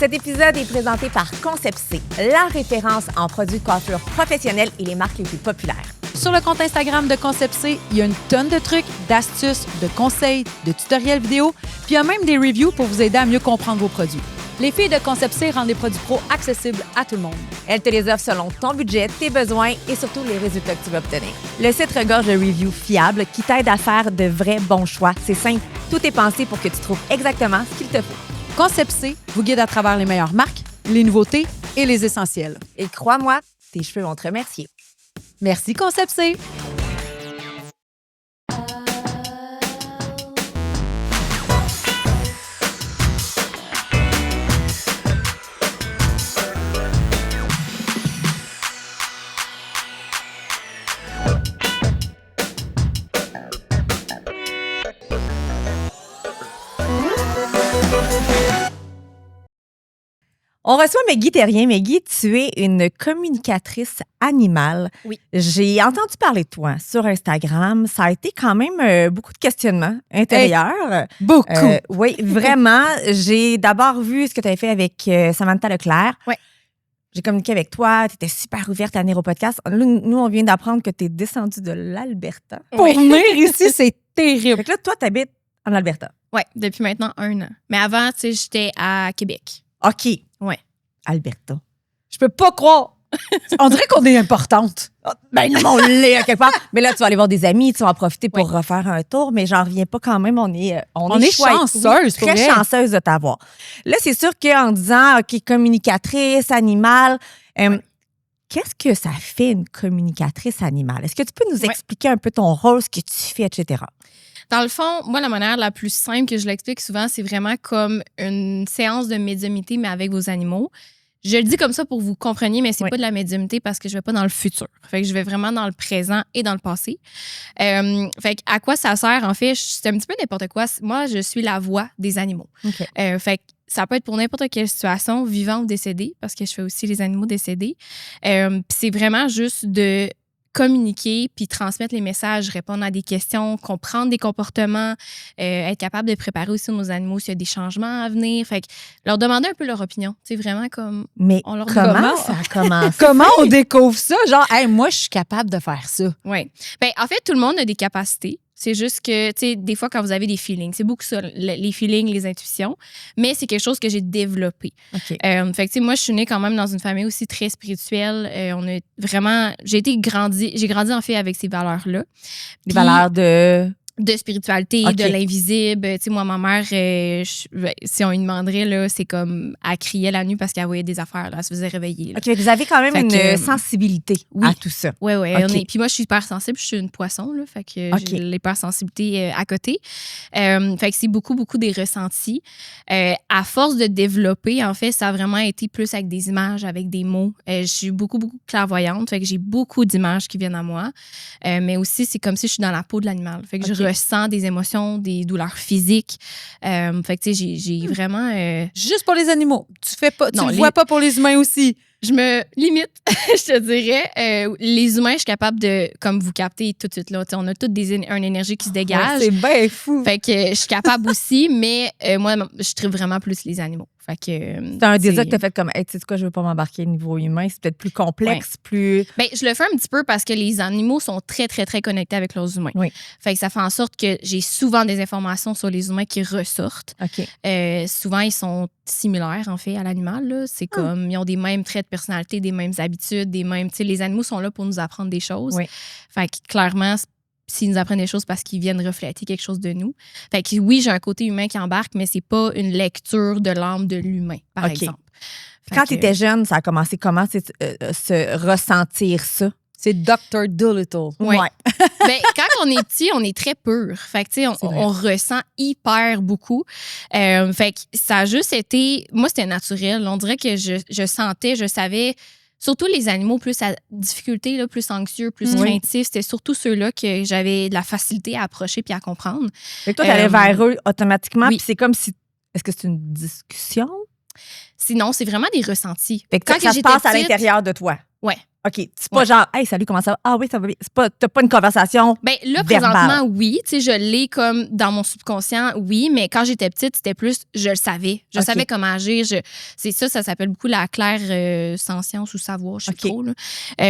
Cet épisode est présenté par Concept C, la référence en produits de coiffure professionnels et les marques les plus populaires. Sur le compte Instagram de Concept C, il y a une tonne de trucs, d'astuces, de conseils, de tutoriels vidéo, puis il y a même des reviews pour vous aider à mieux comprendre vos produits. Les filles de Concept C rendent les produits pro accessibles à tout le monde. Elles te les offrent selon ton budget, tes besoins et surtout les résultats que tu vas obtenir. Le site regorge de reviews fiables qui t'aident à faire de vrais bons choix. C'est simple, tout est pensé pour que tu trouves exactement ce qu'il te faut. Concept C vous guide à travers les meilleures marques, les nouveautés et les essentiels. Et crois-moi, tes cheveux vont te remercier. Merci Concept C! On reçoit Meggy Terrien. Meggy, tu es une communicatrice animale. Oui. J'ai entendu parler de toi sur Instagram. Ça a été quand même beaucoup de questionnements intérieurs. Beaucoup! Oui, vraiment. J'ai d'abord vu ce que tu avais fait avec Samantha Leclerc. Oui. J'ai communiqué avec toi. Tu étais super ouverte à venir au podcast. Là, nous, on vient d'apprendre que tu es descendue de l'Alberta. Pour venir ici, c'est terrible. Fait que là, toi, tu habites en Alberta. Oui, depuis maintenant 1 an. Mais avant, tu sais, j'étais à Québec. OK. Ouais. Alberta. Je peux pas croire. On dirait qu'on est importante. Ben non, on l'est à quelque part. Mais là, tu vas aller voir des amis, tu vas en profiter pour refaire un tour, mais j'en reviens pas quand même. On est chouette. chanceuse, pour très vrai. chanceuse de t'avoir. Là, c'est sûr qu'en disant, OK, communicatrice, animale, qu'est-ce que ça fait une communicatrice animale? Est-ce que tu peux nous expliquer un peu ton rôle, ce que tu fais, etc.? Dans le fond, moi, la manière la plus simple que je l'explique souvent, c'est vraiment comme une séance de médiumnité, mais avec vos animaux. Je le dis comme ça pour que vous compreniez, mais c'est pas de la médiumnité parce que je vais pas dans le futur. Fait que je vais vraiment dans le présent et dans le passé. Fait que à quoi ça sert, en fait? C'est un petit peu n'importe quoi. Moi, je suis la voix des animaux. Okay. Fait que ça peut être pour n'importe quelle situation, vivant ou décédé, parce que je fais aussi les animaux décédés. Puis c'est vraiment juste de communiquer puis transmettre les messages, répondre à des questions, comprendre des comportements, être capable de préparer aussi nos animaux s'il y a des changements à venir. Fait que leur demander un peu leur opinion. C'est vraiment comme... Mais on leur comment ça a commencé? Comment on découvre ça? Genre, hey, moi, je suis capable de faire ça. Oui. Ben, en fait, tout le monde a des capacités. C'est juste que, tu sais, des fois, quand vous avez des feelings, c'est beaucoup ça, les feelings, les intuitions, mais c'est quelque chose que j'ai développé. OK. Fait que, tu sais, moi, je suis née quand même dans une famille aussi très spirituelle. On a vraiment... J'ai grandi, en fait, avec ces valeurs-là. Les valeurs de spiritualité, de l'invisible. Tu sais, moi, ma mère, si on lui demanderait, là, c'est comme, elle criait la nuit parce qu'elle voyait des affaires, là, elle se faisait réveiller. Là. OK, vous avez quand même une sensibilité à tout ça. Oui, oui. Okay. Puis moi, je suis hyper sensible, je suis une poisson, là, fait que j'ai l'hypersensibilité à côté. Fait que c'est beaucoup, beaucoup des ressentis. À force de développer, en fait, ça a vraiment été plus avec des images, avec des mots. Je suis beaucoup, beaucoup clairvoyante, fait que j'ai beaucoup d'images qui viennent à moi. Mais aussi, c'est comme si je suis dans la peau de l'animal. Fait que je ressens des émotions, des douleurs physiques. Fait que, tu sais, j'ai vraiment... Juste pour les animaux. Tu fais pas, Non, tu le vois pas pour les humains aussi. Je me limite, je te dirais. Les humains, je suis capable de, comme vous captez tout de suite, là, on a toutes une énergie qui se dégage. Ouais, c'est bien fou. Fait que je suis capable aussi, mais moi, je tripe vraiment plus les animaux. Fait que, c'est un désir que tu as fait comme, hey, tu sais quoi, je veux pas m'embarquer au niveau humain. C'est peut-être plus complexe, plus... Ben, je le fais un petit peu parce que les animaux sont très, très, très connectés avec leurs humains. Oui. Fait que ça fait en sorte que j'ai souvent des informations sur les humains qui ressortent. OK. Souvent, ils sont similaires, en fait, à l'animal. Là. C'est comme, ils ont des mêmes traits de personnalité, des mêmes habitudes, des mêmes... Tu sais, les animaux sont là pour nous apprendre des choses. Oui. Fait que clairement, s'ils nous apprennent des choses parce qu'ils viennent refléter quelque chose de nous. Fait que oui, j'ai un côté humain qui embarque, mais c'est pas une lecture de l'âme de l'humain, par exemple. Quand tu étais jeune, ça a commencé comment se ressentir ça? C'est Dr. Dolittle. Ouais. Ben, quand on est petit, on est très pur. Fait que, tu sais, on ressent hyper beaucoup. Fait que ça a juste été... Moi, c'était naturel. On dirait que je sentais, je savais... Surtout les animaux plus à difficulté, là, plus anxieux, plus craintifs, c'était surtout ceux-là que j'avais de la facilité à approcher puis à comprendre. Fait que toi, tu allais vers eux automatiquement, oui. puis c'est comme si... Est-ce que c'est une discussion? Sinon, c'est vraiment des ressentis. Fait que ça se passe à l'intérieur de toi. Ouais. OK, c'est pas genre, hey, salut, comment ça va? Ah oui, ça va bien. T'as pas une conversation. Ben là, verbale. présentement, oui. Tu sais, je l'ai comme dans mon subconscient, oui, mais quand j'étais petite, c'était plus, je le savais. Je savais comment agir. C'est ça s'appelle beaucoup la claire sentience ou savoir, je sais trop. Là.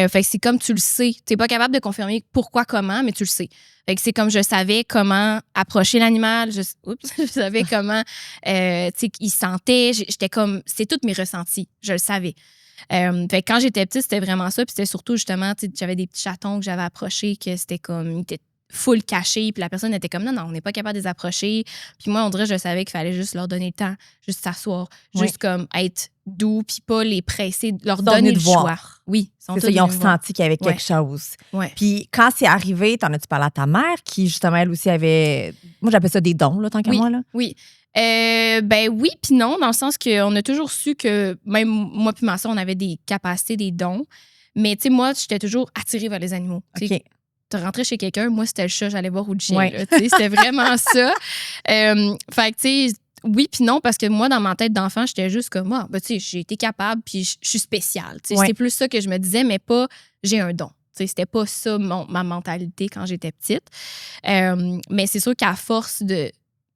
Fait que c'est comme tu le sais. T'es pas capable de confirmer pourquoi, comment, mais tu le sais. Fait que c'est comme je savais comment approcher l'animal. Je savais comment, tu sais, il sentait. J'étais comme, c'est tous mes ressentis. Je le savais. Fait que quand j'étais petite, c'était vraiment ça. Puis c'était surtout, justement, j'avais des petits chatons que j'avais approchés, que c'était comme, ils étaient full cachés. Puis la personne était comme, non, on n'est pas capable de les approcher. Puis moi, on dirait, je savais qu'il fallait juste leur donner le temps, juste s'asseoir, juste comme être doux, puis pas les presser, leur donner le choix. Oui, c'est ça, ils ont ressenti qu'il y avait quelque chose. Ouais. Puis quand c'est arrivé, t'en as-tu parlé à ta mère, qui justement, elle aussi avait, moi j'appelle ça des dons, là, tant qu'à moi, là? Oui. Ben oui, puis non, dans le sens qu'on a toujours su que, même moi puis ma soeur, on avait des capacités, des dons. Mais tu sais, moi, j'étais toujours attirée vers les animaux. OK. Tu rentrais chez quelqu'un, moi, c'était le chat, j'allais voir où le chien. C'était vraiment ça. Fait que, tu sais, oui puis non, parce que moi, dans ma tête d'enfant, j'étais juste comme, tu sais, j'ai été capable, puis je suis spéciale. C'était plus ça que je me disais, mais pas j'ai un don. C'était pas ça ma mentalité quand j'étais petite. Mais c'est sûr qu'à force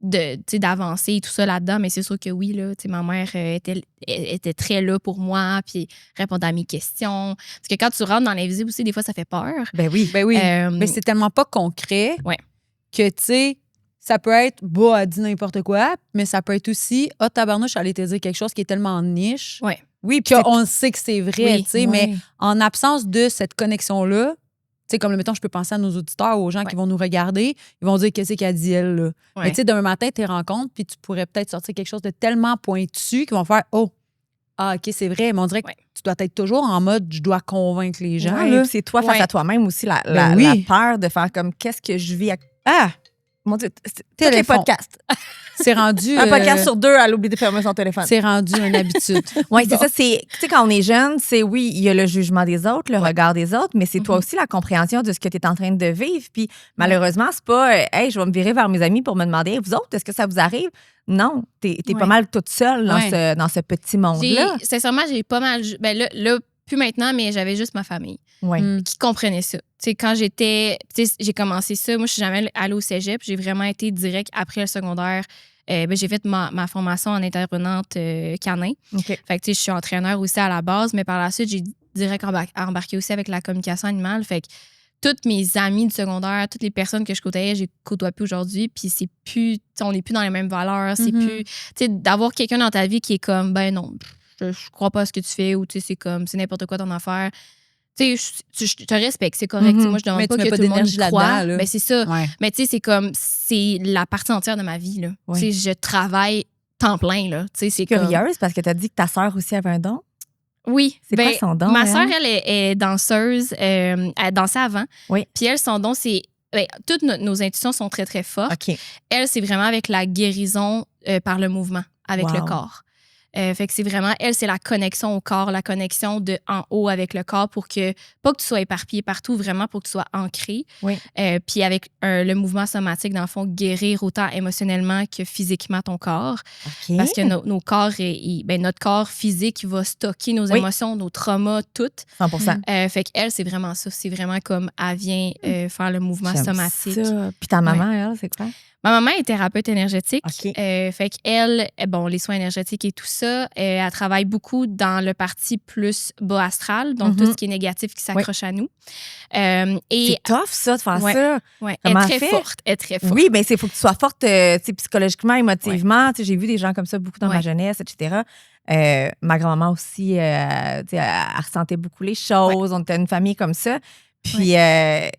d'avancer et tout ça là-dedans, mais c'est sûr que oui, là, ma mère était très là pour moi, puis répondait à mes questions. Parce que quand tu rentres dans l'invisible aussi, des fois, ça fait peur. Ben oui. Mais c'est tellement pas concret que, tu sais, ça peut être, elle dit n'importe quoi, mais ça peut être aussi, tabarnouche, j'allais te dire quelque chose qui est tellement niche. Oui, qu'on sait que c'est vrai, tu sais, mais en absence de cette connexion-là, tu sais, comme, mettons, je peux penser à nos auditeurs, aux gens qui vont nous regarder, ils vont dire qu'est-ce qu'elle dit, elle, là. Mais tu sais, demain matin, tu les rencontres, puis tu pourrais peut-être sortir quelque chose de tellement pointu qu'ils vont faire, OK, c'est vrai. Mais on dirait que tu dois être toujours en mode, je dois convaincre les gens. Là. C'est toi face à toi-même aussi, la peur de faire comme, qu'est-ce que je vis à... Mon Dieu, tous les podcasts. C'est rendu... Un podcast sur 2, elle oublie de fermer son téléphone. C'est rendu une habitude. Oui, c'est ça. Tu sais, quand on est jeune, c'est oui, il y a le jugement des autres, le regard des autres, mais c'est toi aussi la compréhension de ce que tu es en train de vivre. Puis malheureusement, c'est pas, hey, je vais me virer vers mes amis pour me demander, vous autres, est-ce que ça vous arrive? Non, t'es pas mal toute seule dans ce petit monde-là. Sincèrement, j'ai pas mal... Ben là, plus maintenant, mais j'avais juste ma famille qui comprenait ça. T'sais, quand j'ai commencé ça, moi, je suis jamais allée au cégep. J'ai vraiment été direct après le secondaire. J'ai fait ma formation en intervenante canin. Okay. Fait que, je suis entraîneur aussi à la base, mais par la suite, j'ai direct embarqué aussi avec la communication animale. Fait que toutes mes amies du secondaire, toutes les personnes que je côtoyais, je les côtoie plus aujourd'hui. Puis c'est plus, on n'est plus dans les mêmes valeurs. C'est plus, d'avoir quelqu'un dans ta vie qui est comme, ben non, je crois pas à ce que tu fais, ou c'est comme, c'est n'importe quoi ton affaire. Tu sais, je te respecte, c'est correct. Moi, je demande mais pas que pas tout le monde y croit. là. Ben, c'est ça. Mais tu sais, c'est comme, c'est la partie entière de ma vie, là. Tu sais, je travaille temps plein, là. Tu sais, c'est curieuse parce que tu as dit que ta sœur aussi avait un don. Oui. C'est quoi son don? Ma sœur, elle est danseuse. Elle dansait avant. Oui. Puis elle, son don, c'est... toutes nos intuitions sont très, très fortes. Okay. Elle, c'est vraiment avec la guérison par le mouvement, avec le corps. Fait que c'est vraiment, elle, c'est la connexion au corps, la connexion de en haut avec le corps pour que, pas que tu sois éparpillé partout, vraiment pour que tu sois ancré. Oui. Puis avec le mouvement somatique, dans le fond, guérir autant émotionnellement que physiquement ton corps. Okay. Parce que nos corps, notre corps physique va stocker nos émotions, nos traumas, toutes. 100%. Fait qu'elle, c'est vraiment ça. C'est vraiment comme, elle vient faire le mouvement somatique. Ça. Puis ta maman, elle, c'est quoi? Ma maman est thérapeute énergétique. Okay. Fait qu'elle, les soins énergétiques et tout ça, elle travaille beaucoup dans le parti plus bas astral, donc tout ce qui est négatif qui s'accroche à nous. C'est tough, ça, de faire ça. Ouais. Elle est très forte. Elle est très forte. Oui, mais il faut que tu sois forte psychologiquement, émotivement. J'ai vu des gens comme ça beaucoup dans ma jeunesse, etc. Ma grand-maman aussi, elle ressentait beaucoup les choses. On était une famille comme ça. Puis,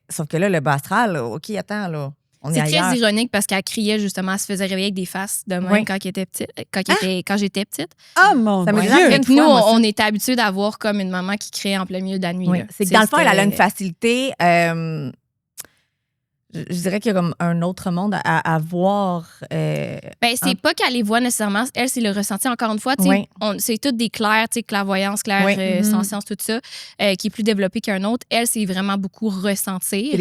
sauf que là, le bas astral, OK, attends, là. C'est très ironique parce qu'elle criait justement, elle se faisait réveiller avec des faces de même quand elle était petite, quand j'étais petite. Ah mon Dieu! Nous, on était habitués d'avoir comme une maman qui criait en plein milieu de la nuit. Oui. C'est que dans le fond, elle a une facilité. Je dirais qu'il y a comme un autre monde à voir. C'est pas qu'elle les voit nécessairement. Elle, c'est le ressenti. Encore une fois, c'est toutes des clairs, clairvoyance, science, tout ça, qui est plus développé qu'un autre. Elle, c'est vraiment beaucoup ressentir.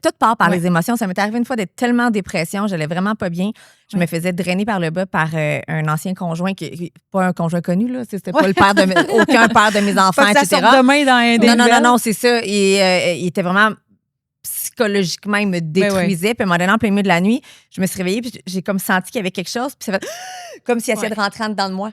Tout part par les émotions. Ça m'est arrivé une fois d'être tellement en dépression, j'allais vraiment pas bien. Je me faisais drainer par le bas par un ancien conjoint, pas un conjoint connu, là. C'était pas le père aucun père de mes enfants, etc. Ça sort demain dans un Non, c'est ça. Il était vraiment psychologiquement, il me détruisait. Puis à un moment donné, en plein milieu de la nuit, je me suis réveillée puis j'ai comme senti qu'il y avait quelque chose. Puis ça fait comme s'il essayait de rentrer en dedans de moi.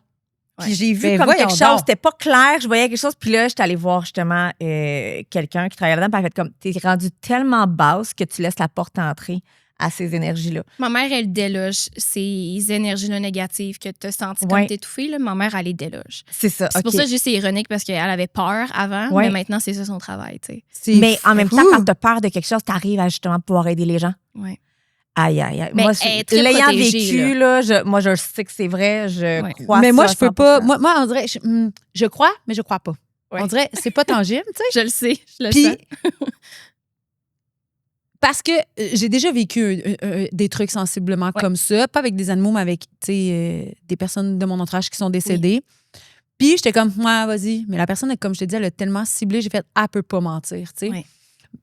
Puis j'ai vu comme quelque chose. C'était pas clair. Je voyais quelque chose. Puis là, j'étais allée voir justement quelqu'un qui travaillait là-dedans. Puis elle a fait comme, t'es rendue tellement basse que tu laisses la porte entrer à ces énergies-là. Ma mère, elle déloge ces énergies-là négatives que tu as senties comme t'étouffée. Là, ma mère, elle les déloge. C'est ça. C'est pour ça que c'est ironique parce qu'elle avait peur avant, mais maintenant, c'est ça son travail. Mais en même temps, quand tu as peur de quelque chose, tu arrives à justement pouvoir aider les gens. Oui. Aïe, aïe, aïe. Moi, l'ayant vécu, là, je sais que c'est vrai. Je crois mais moi, je peux 100%. pas. Moi, on dirait, je crois, mais je crois pas. On dirait, c'est pas tangible, tu sais. Je le sais, je le sais. Parce que j'ai déjà vécu des trucs sensiblement comme ça, pas avec des animaux, mais avec des personnes de mon entourage qui sont décédées. Puis j'étais comme, ouais, vas-y. Mais la personne, comme je te dis, elle a tellement ciblé, j'ai fait, elle peut pas mentir, tu sais. Oui.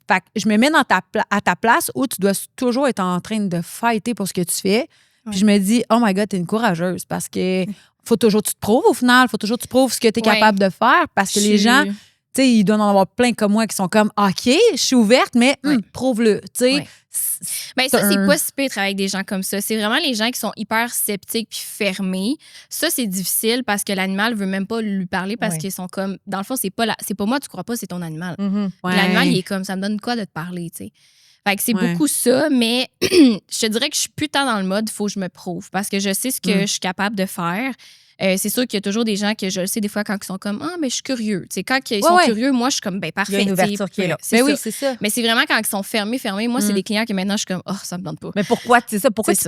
Fait que je me mets à ta place où tu dois toujours être en train de fighter pour ce que tu fais. Puis je me dis, oh my God, t'es une courageuse parce que faut toujours que tu te prouves au final, faut toujours que tu prouves ce que t'es capable de faire parce que les gens, tu sais, ils doivent en avoir plein comme moi qui sont comme, OK, je suis ouverte, mais prouve-le, tu sais. Ben ça, c'est pas si pire de travailler avec des gens comme ça. C'est vraiment les gens qui sont hyper sceptiques puis fermés. Ça, c'est difficile parce que l'animal veut même pas lui parler parce qu'ils sont comme... Dans le fond, c'est pas moi, tu crois pas, c'est ton animal. L'animal, il est comme, ça me donne quoi de te parler, tu sais. Fait que c'est beaucoup ça, mais je te dirais que je suis plus tant dans le mode, il faut que je me prouve parce que je sais ce que je suis capable de faire. C'est sûr qu'il y a toujours des gens que je le sais des fois quand ils sont comme mais je suis curieux. T'sais, quand ils sont curieux, moi je suis comme parfait. Il y a une ouverture qui est là. Oui, c'est ça. Mais c'est vraiment quand ils sont fermés. Moi c'est des clients que maintenant je suis comme ça me tente pas. Mais pourquoi tu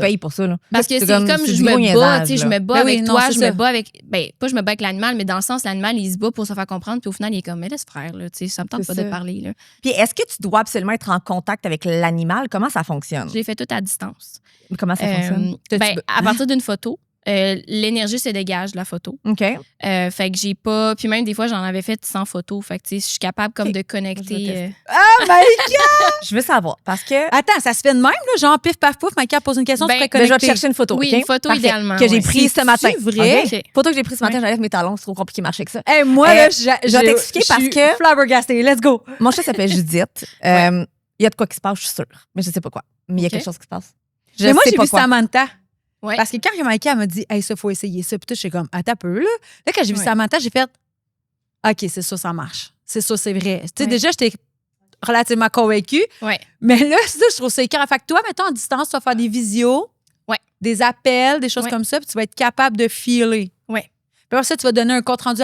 payes pour ça là? Parce que c'est comme je me bats, je me bats avec toi, je me bats avec pas je me bats avec l'animal, mais dans le sens l'animal il se bat pour se faire comprendre puis au final il est comme mais laisse faire là, ça me tente pas de parler là. Puis est-ce que tu dois absolument être en contact avec l'animal? Comment ça fonctionne? Je l'ai fait tout à distance. Comment ça fonctionne? À partir d'une photo. L'énergie se dégage de la photo. OK. Fait que j'ai pas... Puis même des fois, j'en avais fait sans photo. Fait que, je suis capable comme de connecter... Oh my God! Je veux savoir, parce que... Attends, ça se fait de même, là? Genre, pif, paf, pouf, Maïka pose une question, tu pourrais connecter. Je vais te chercher une photo, Oui, une photo idéalement. Que j'ai prise ce matin. C'est vrai? Okay. Photo que j'ai prise ce matin, j'enlève mes talons, c'est trop compliqué de marcher avec ça. Hey, moi, là, je vais t'expliquer parce que... flabbergastée, let's go! Mon chat s'appelle Judith. Il y a de quoi qui se passe, je suis sûre. Mais je sais pas quoi. Mais il y a quelque chose qui se passe. Mais moi, j'ai vu Samantha. Ouais. Parce que quand Maïka m'a dit, hey, ça, faut essayer ça. Puis tout, je suis comme, attends un peu, là. Là, quand j'ai vu Samantha, j'ai fait, OK, c'est ça marche. C'est ça, c'est vrai. Tu sais, déjà, j'étais relativement convaincue. Ouais. Mais là, ça, je trouve ça écœurant. Fait que toi, mettons, en distance, tu vas faire des visios, des appels, des choses comme ça, puis tu vas être capable de filer. Ouais. Puis après ça, tu vas donner un compte rendu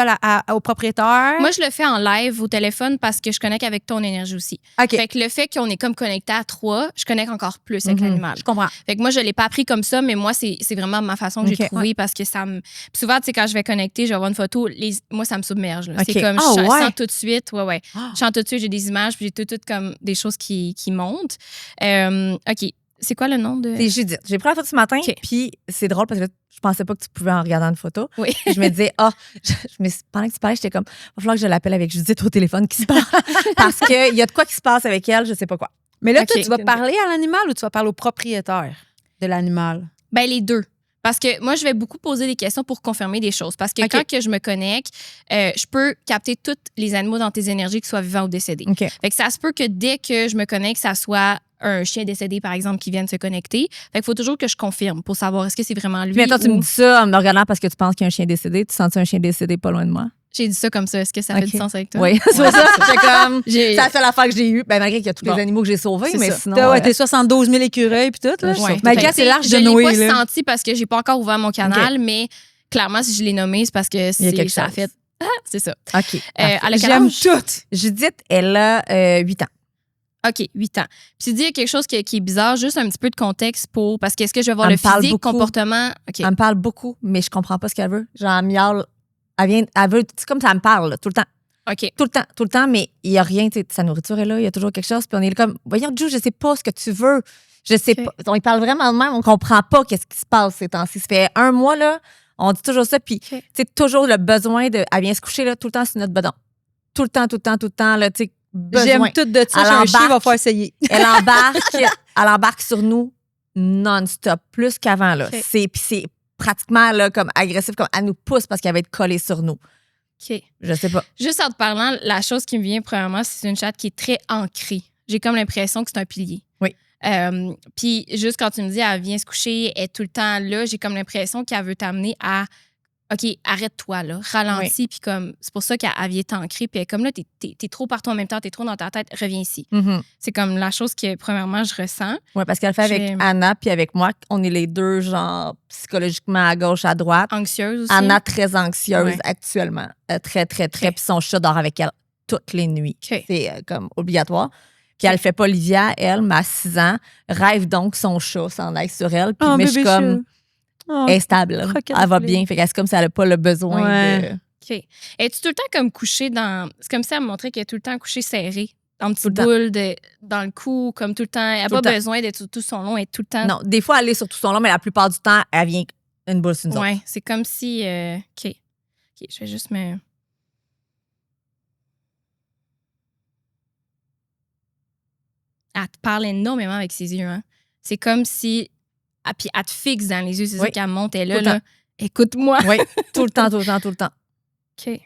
au propriétaire. Moi, je le fais en live au téléphone parce que je connecte avec ton énergie aussi. OK. Fait que le fait qu'on est comme connecté à 3, je connecte encore plus avec l'animal. Je comprends. Fait que moi, je l'ai pas appris comme ça, mais moi, c'est vraiment ma façon que j'ai trouvée parce que ça me... Puis souvent, tu sais, quand je vais connecter, je vais avoir une photo, moi, ça me submerge. Là. C'est comme, je sens tout de suite, je sens tout de suite, j'ai des images, puis j'ai tout comme des choses qui montent. OK. C'est quoi le nom de... C'est Judith. J'ai pris la photo ce matin, puis c'est drôle parce que je pensais pas que tu pouvais en regardant une photo. Oui. Je me disais, pendant que tu parlais, j'étais comme, il va falloir que je l'appelle avec Judith au téléphone qui se parle. Parce qu'il y a de quoi qui se passe avec elle, je sais pas quoi. Mais là, toi, tu vas parler à l'animal ou tu vas parler au propriétaire de l'animal? Ben les deux. Parce que moi, je vais beaucoup poser des questions pour confirmer des choses. Parce que quand que je me connecte, je peux capter tous les animaux dans tes énergies, qu'ils soient vivants ou décédés. Fait que ça se peut que dès que je me connecte, ça soit un chien décédé, par exemple, qui vient de se connecter. Fait qu'il faut toujours que je confirme pour savoir est-ce que c'est vraiment lui. Mais attends, tu me dis ça en me regardant parce que tu penses qu'il y a un chien décédé. Tu sens un chien décédé pas loin de moi? J'ai dit ça comme ça. Est-ce que ça fait du sens avec toi? Oui, c'est ça. C'est comme... C'est la seule affaire que j'ai eue. Ben, malgré qu'il y a tous les animaux que j'ai sauvés, mais sinon... Ouais, t'es 72 000 écureuils puis tout. Là. Malgré c'est l'arche de Noé. Je l'ai pas senti parce que j'ai pas encore ouvert mon canal, mais clairement, si je l'ai nommé, c'est parce que ça a fait... c'est ça. OK. J'aime tout. Judith, elle a 8 ans. OK, 8 ans. Puis tu dis quelque chose qui est bizarre, juste un petit peu de contexte parce que est-ce que je vais voir le physique, comportement? Okay. Elle me parle beaucoup, mais je comprends pas ce qu'elle veut. Genre, elle miaule. Elle veut, c'est comme ça me parle, là, tout le temps. OK. Tout le temps, mais il n'y a rien, tu sais, sa nourriture est là, il y a toujours quelque chose. Puis on est là comme, voyons, Ju, je sais pas ce que tu veux. Je sais pas. On parle vraiment de même, on comprend pas qu'est-ce qui se passe ces temps-ci. Ça fait 1 mois, là, on dit toujours ça. Puis, tu sais, toujours le besoin de. Elle vient se coucher, là, tout le temps sur notre bedon. Tout le temps, là, tu sais. J'aime tout de ça. J'ai un chien, il va falloir essayer. Elle embarque sur nous non-stop, plus qu'avant, là. Puis c'est pratiquement, là, comme agressif, comme elle nous pousse parce qu'elle va être collée sur nous. OK. Je sais pas. Juste en te parlant, la chose qui me vient, premièrement, c'est une chatte qui est très ancrée. J'ai comme l'impression que c'est un pilier. Oui. Puis juste quand tu me dis, elle vient se coucher, elle est tout le temps là, j'ai comme l'impression qu'elle veut t'amener à OK, arrête-toi, là, ralentis. Puis comme, c'est pour ça qu'elle vient t'ancrer. Puis elle est comme là, t'es trop partout en même temps, t'es trop dans ta tête, reviens ici. Mm-hmm. C'est comme la chose que, premièrement, je ressens. Oui, parce qu'elle fait avec Anna puis avec moi, on est les deux, genre, psychologiquement à gauche, à droite. Anxieuse aussi. Anna, très anxieuse actuellement. Très. Puis son chat dort avec elle toutes les nuits. C'est comme obligatoire. Puis elle fait pas Olivia, elle, mais à 6 ans, rêve donc son chat s'en aille sur elle. Puis mais je suis comme instable. Elle va bien. Fait que c'est comme si elle n'a pas le besoin de. OK. Es-tu tout le temps comme couchée dans. C'est comme si elle me montrait qu'elle est tout le temps couchée serrée, en petite boule dans le cou, comme tout le temps. Elle n'a pas besoin d'être sur tout son long, elle est tout le temps. Non, des fois, elle est sur tout son long, mais la plupart du temps, elle vient une boule sur nous autres. Oui, c'est comme si. OK, je vais juste me. Elle te parle énormément avec ses yeux. Hein? C'est comme si. Puis elle te fixe dans les yeux. C'est ça qu'elle monte. Elle est là. Écoute-moi. Oui, tout le temps. OK.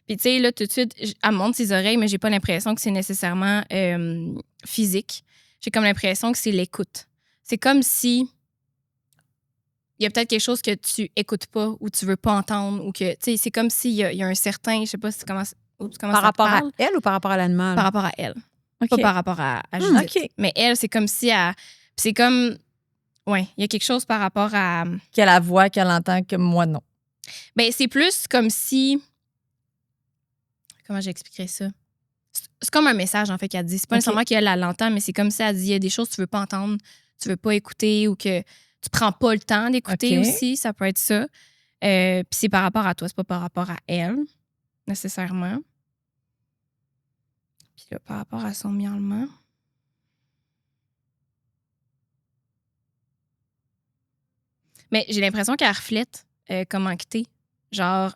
Puis, tu sais, là, tout de suite, elle monte ses oreilles, mais j'ai pas l'impression que c'est nécessairement physique. J'ai comme l'impression que c'est l'écoute. C'est comme si il y a peut-être quelque chose que tu écoutes pas ou tu veux pas entendre ou que, tu sais, c'est comme s'il y a un certain, je sais pas si tu commences par rapport à elle ou par rapport à l'animal? Par rapport à elle. Pas par rapport à Judith. Mais elle, c'est comme si c'est comme. Ouais, il y a quelque chose par rapport à. Qu'elle la voit, qu'elle entend, que moi, non. Ben, c'est plus comme si. Comment j'expliquerais ça? C'est comme un message, en fait, qu'elle dit. C'est pas nécessairement qu'elle l'entend, mais c'est comme si elle dit il y a des choses que tu veux pas entendre, tu veux pas écouter ou que tu prends pas le temps d'écouter aussi. Ça peut être ça. Puis c'est par rapport à toi, c'est pas par rapport à elle, nécessairement. Puis là, par rapport à son miaulement. Mais j'ai l'impression qu'elle reflète comment que t'es. Genre,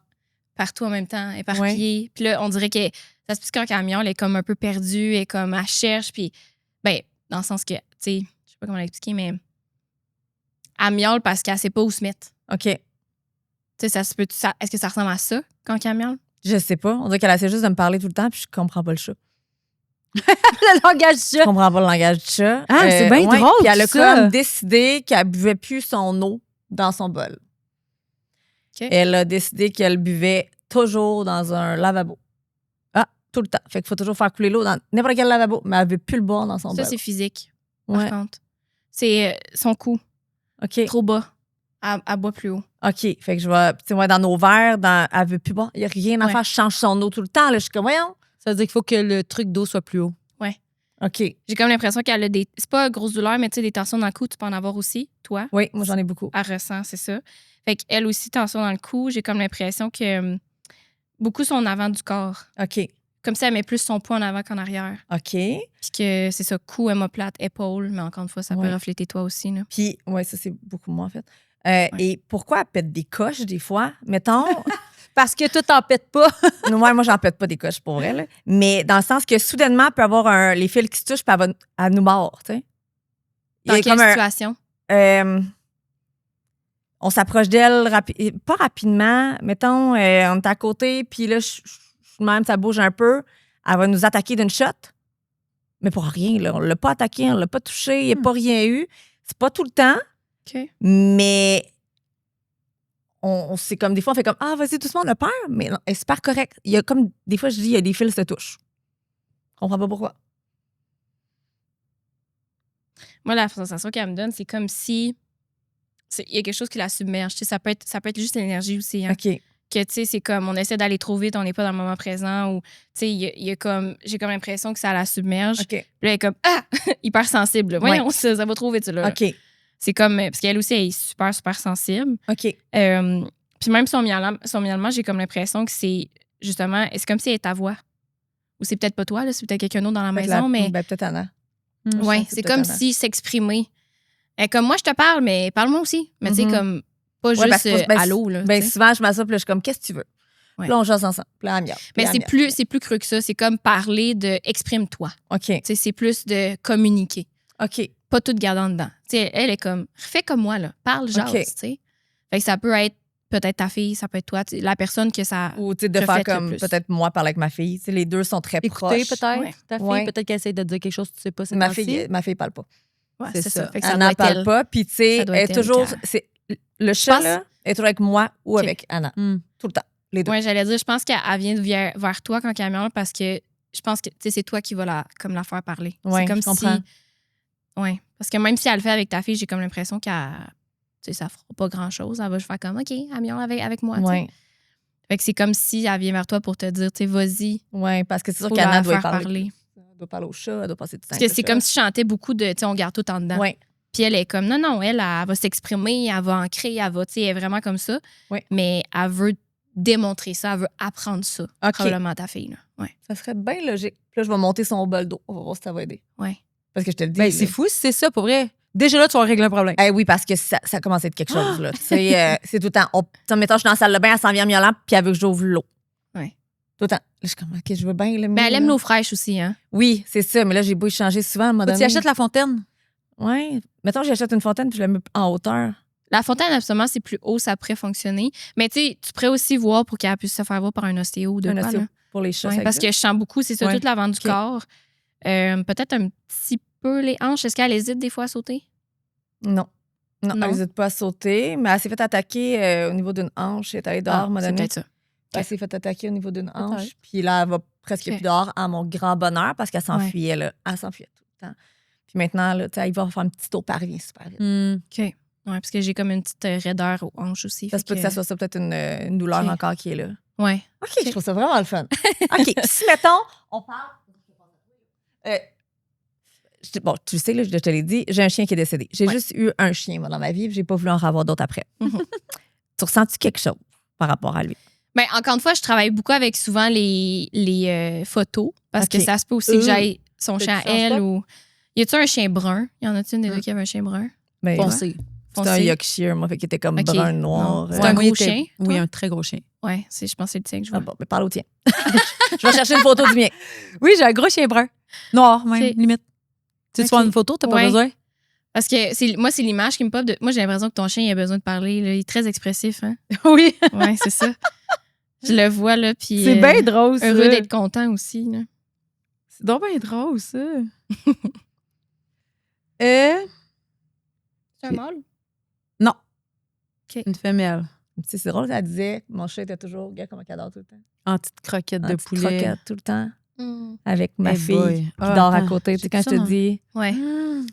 partout en même temps, éparpillée. Ouais. Puis là, on dirait que ça se passe quand elle miaule, elle est comme un peu perdue, elle est comme, elle cherche. Puis, ben, dans le sens que, tu sais, je sais pas comment l'expliquer, mais elle miaule parce qu'elle sait pas où se mettre. OK. Tu sais, ça se peut. Est-ce que ça ressemble à ça quand elle miaule? Je sais pas. On dirait qu'elle essaie juste de me parler tout le temps, puis je comprends pas le chat. Le langage du chat. Je comprends pas le langage du chat. Ah, c'est bien drôle. Puis elle a comme décidé qu'elle buvait plus son eau dans son bol. Elle a décidé qu'elle buvait toujours dans un lavabo. Tout le temps. Fait qu'il faut toujours faire couler l'eau dans n'importe quel lavabo, mais elle veut plus le boire dans son bol. Ça, c'est physique, par contre. C'est son cou. OK. Trop bas. Elle boit plus haut. OK. Fait que je vois, tu sais, dans nos verres, elle veut plus boire. Il n'y a rien à faire. Je change son eau tout le temps. Là. Je suis comme, voyons. Ça veut dire qu'il faut que le truc d'eau soit plus haut. Ouais. OK. J'ai comme l'impression qu'elle a des. C'est pas grosse douleur, mais tu sais, des tensions dans le cou, tu peux en avoir aussi, toi. Oui, moi, j'en ai beaucoup. Elle ressent, c'est ça. Fait qu'elle aussi, tension dans le cou. J'ai comme l'impression que beaucoup sont en avant du corps. OK. Comme si elle met plus son poids en avant qu'en arrière. OK. Puis que c'est ça, cou, omoplate, épaule, mais encore une fois, ça peut refléter toi aussi. Là. Puis, ouais, ça, c'est beaucoup moi, en fait. Et pourquoi elle pète des coches, des fois? Mettons. Parce que toi, t'en pètes pas. Moi, j'en pète pas des coches, pour vrai. Là. Mais dans le sens que soudainement, elle peut avoir les fils qui se touchent, puis elle nous mord, tu sais. Dans quelle situation? On s'approche d'elle, pas rapidement. Mettons, on est à côté, puis là, même ça bouge un peu. Elle va nous attaquer d'une shot. Mais pour rien, là. On l'a pas attaqué, on l'a pas touché, il n'y a pas rien eu. C'est pas tout le temps. OK. Mais c'est comme des fois, on fait comme ah, vas-y, doucement, on a peur. Mais non, c'est super correct. Il y a comme des fois, je dis, il y a des fils qui se touchent. Je comprends pas pourquoi. Moi, la sensation qu'elle me donne, c'est comme si il y a quelque chose qui la submerge. Tu sais, ça peut être juste l'énergie aussi. Hein. OK. Que, tu sais, c'est comme, on essaie d'aller trop vite, on n'est pas dans le moment présent. Ou, tu sais, j'ai comme l'impression que ça la submerge. OK. Puis là, elle est comme, hyper sensible. Voyons, ça va trop vite, là. OK. C'est comme... Parce qu'elle aussi, elle est super, super sensible. OK. Puis même son miaulement, j'ai comme l'impression que c'est justement... C'est comme si elle est ta voix. Ou c'est peut-être pas toi, là, c'est peut-être quelqu'un d'autre dans la maison, mais... Ben, peut-être Anna. Oui, c'est comme si s'exprimer. Comme moi, je te parle, mais parle-moi aussi. Mais tu sais, comme pas juste allô. Là, souvent, je m'assois, puis là, je suis comme, qu'est-ce que tu veux? Ouais. Puis là, on jase ensemble. Puis là, mais c'est plus creux que ça. C'est comme parler de exprime-toi. OK. Tu sais, c'est plus de communiquer. OK. Pas tout garder en dedans. Tu sais, elle est comme, fais comme moi, là. Parle, jase, tu sais. Fait que ça peut être peut-être ta fille, ça peut être toi, la personne que ça. Ou tu sais, de faire comme peut-être moi parler avec ma fille. Tu sais, les deux sont très proches. Écouter peut-être ta fille, peut-être qu'elle essaie de dire quelque chose que tu sais pas. Ma fille parle pas. Ouais, c'est ça. Fait que Anna parle pas, puis tu sais, elle est toujours. Le chat, là, est toujours avec moi ou avec Anna. Tout le temps. Les deux. Oui, j'allais dire, je pense qu'elle vient vers toi quand elle miaule parce que je pense que c'est toi qui vas la faire parler. Ouais, c'est comme je comprends. si. Oui. Parce que même si elle le fait avec ta fille, j'ai comme l'impression qu'elle. Tu sais, ça fera pas grand-chose. Elle va juste faire comme, OK, elle miaule avec moi. Ouais. Fait que c'est comme si elle vient vers toi pour te dire, tu sais, vas-y. Oui, parce que c'est sûr qu'Anna doit parler. Elle doit parler au chat, elle doit passer du temps. Parce que c'est comme si je chantais beaucoup de, tu sais, on garde tout en dedans. Oui. Puis elle est comme, non, elle va s'exprimer, elle va ancrer, elle va, tu sais, elle est vraiment comme ça. Oui. Mais elle veut démontrer ça, elle veut apprendre ça. OK. Probablement à ta fille, là. Ouais. Ça serait bien logique. Puis là, je vais monter son bol d'eau. On va voir si ça va aider. Ouais. Parce que je te le dis. Ben, c'est fou si c'est ça, pour vrai. Déjà là, tu vas régler un problème. Oui, parce que ça commence à être quelque chose. Là. C'est tout le temps. Mettons, je suis dans la salle de bain, elle s'en vient miaulant, puis elle veut que j'ouvre l'eau. Ouais. Tout le temps. Là, je suis comme, OK, je veux bien. Mais elle aime l'eau fraîche aussi, hein? Oui, c'est ça. Mais là, j'ai beau y changer souvent à un moment donné. Tu achètes la fontaine? Oui. Mettons, j'achète une fontaine, puis je la mets en hauteur. La fontaine, absolument, c'est plus haut, ça pourrait fonctionner. Mais tu sais, tu pourrais aussi voir pour qu'elle puisse se faire voir par un ostéo ou de quoi, là. Pour les chats. Ouais, parce que je sens beaucoup, c'est ça, toute l'avant du corps. Peut-être un petit peu les hanches. Est-ce qu'elle hésite des fois à sauter? Non, elle n'hésite pas à sauter, mais elle s'est fait attaquer au niveau d'une hanche. Elle est allée dehors, à un moment donné. C'est peut-être ça. Elle s'est fait attaquer au niveau d'une hanche. Puis là, elle va presque plus dehors, à mon grand bonheur, parce qu'elle s'enfuyait, là. Elle s'enfuyait tout le temps. Puis maintenant, là, il va faire un petit tour par vie super vite. OK. Oui, parce que j'ai comme une petite raideur aux hanches aussi. Ça se peut que ça soit ça, peut-être une douleur encore qui est là. Oui. OK, je trouve ça vraiment le fun. OK, si, mettons, on parle... bon, tu sais, là, je te l'ai dit, j'ai un chien qui est décédé. J'ai juste eu un chien, moi, dans ma vie, puis j'ai pas voulu en avoir d'autres après. Tu ressens-tu quelque chose par rapport à lui? Bien, encore une fois, je travaille beaucoup avec souvent les photos, parce que ça se peut aussi que j'aille son chien à elle ou... Y a-tu un chien brun? Y en a-tu une des deux qui avait un chien brun? Ben, Foncé. C'était un Yorkshire, moi, fait qu'il était comme brun, noir. C'est un gros chien? Oui, un très gros chien. Oui, je pense que c'est le tien que je vois. Ah bon, mais parle au tien. Je vais chercher une photo du mien. Oui, j'ai un gros chien brun. Noir, même, limite. Tu veux voir une photo? T'as pas besoin? Parce que moi, c'est l'image qui me pop. Moi, j'ai l'impression que ton chien il a besoin de parler. Là. Il est très expressif. Hein? Oui. Oui, c'est ça. Je le vois, là. Puis, c'est bien drôle, ça. Heureux d'être content aussi. Là. C'est donc bien drôle, ça. C'est un mâle? Non. Okay. Une femelle. C'est drôle, elle disait, mon chat était toujours, regarde comment elle dort tout le temps. En petite croquette de poulet. Croquette tout le temps. Avec ma fille boy. qui dort à côté. Tu sais, quand je te dis, ouais.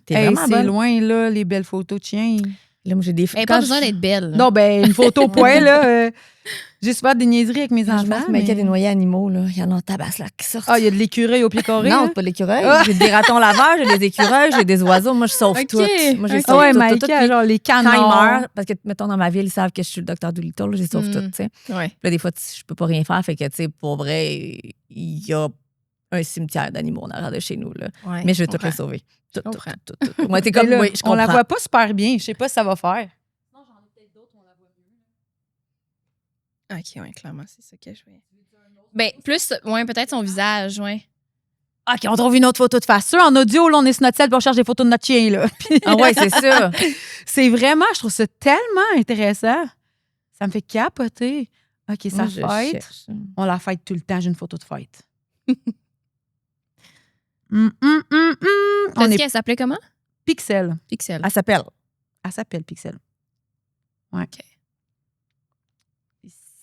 T'es vraiment c'est loin, là, les belles photos de chiens. Là, moi, j'ai des Elle n'a pas besoin d'être belle. Là. Non, ben, une photo point, là. J'ai souvent des niaiseries avec mes enfants. Mais il y a des noyés animaux, là. Il y en a en tabasse, là, qui sortent. Ah, il y a de l'écureuil au pied carré. Non, là? c'est pas de l'écureuil. J'ai des ratons laveurs, j'ai des écureuils, j'ai des oiseaux. Moi, je sauve tout. Moi, j'ai sauvé tout. Maïka, genre les canards. Quand ils meurent, parce que, mettons, dans ma ville, ils savent que je suis le docteur Dolittle, je les sauve tout, tu sais. Ouais. Puis là, des fois, je peux pas rien faire. Fait que, tu sais, pour vrai, il y a un cimetière d'animaux en arrière de chez nous, là. Ouais, mais je vais toutes les sauver. Tout. Moi, t'es Comme, comme, oui, je comprends. On la voit pas super bien. Je sais pas si ça va faire. Non, j'en ai peut-être d'autres, on la voit mieux. OK, oui, clairement, c'est ça que je vais. Ben, plus, peut-être son visage, OK, on trouve une autre photo de face. En audio, là, on est sur notre selle pour chercher des photos de notre chien, là. Ah ouais, c'est ça. C'est vraiment, je trouve ça tellement intéressant. Ça me fait capoter. OK, ça fête. On la fête tout le temps. J'ai une photo de fête. T'as dit qu'elle s'appelait comment? Pixel. Pixel. Elle s'appelle Pixel. Ouais. OK.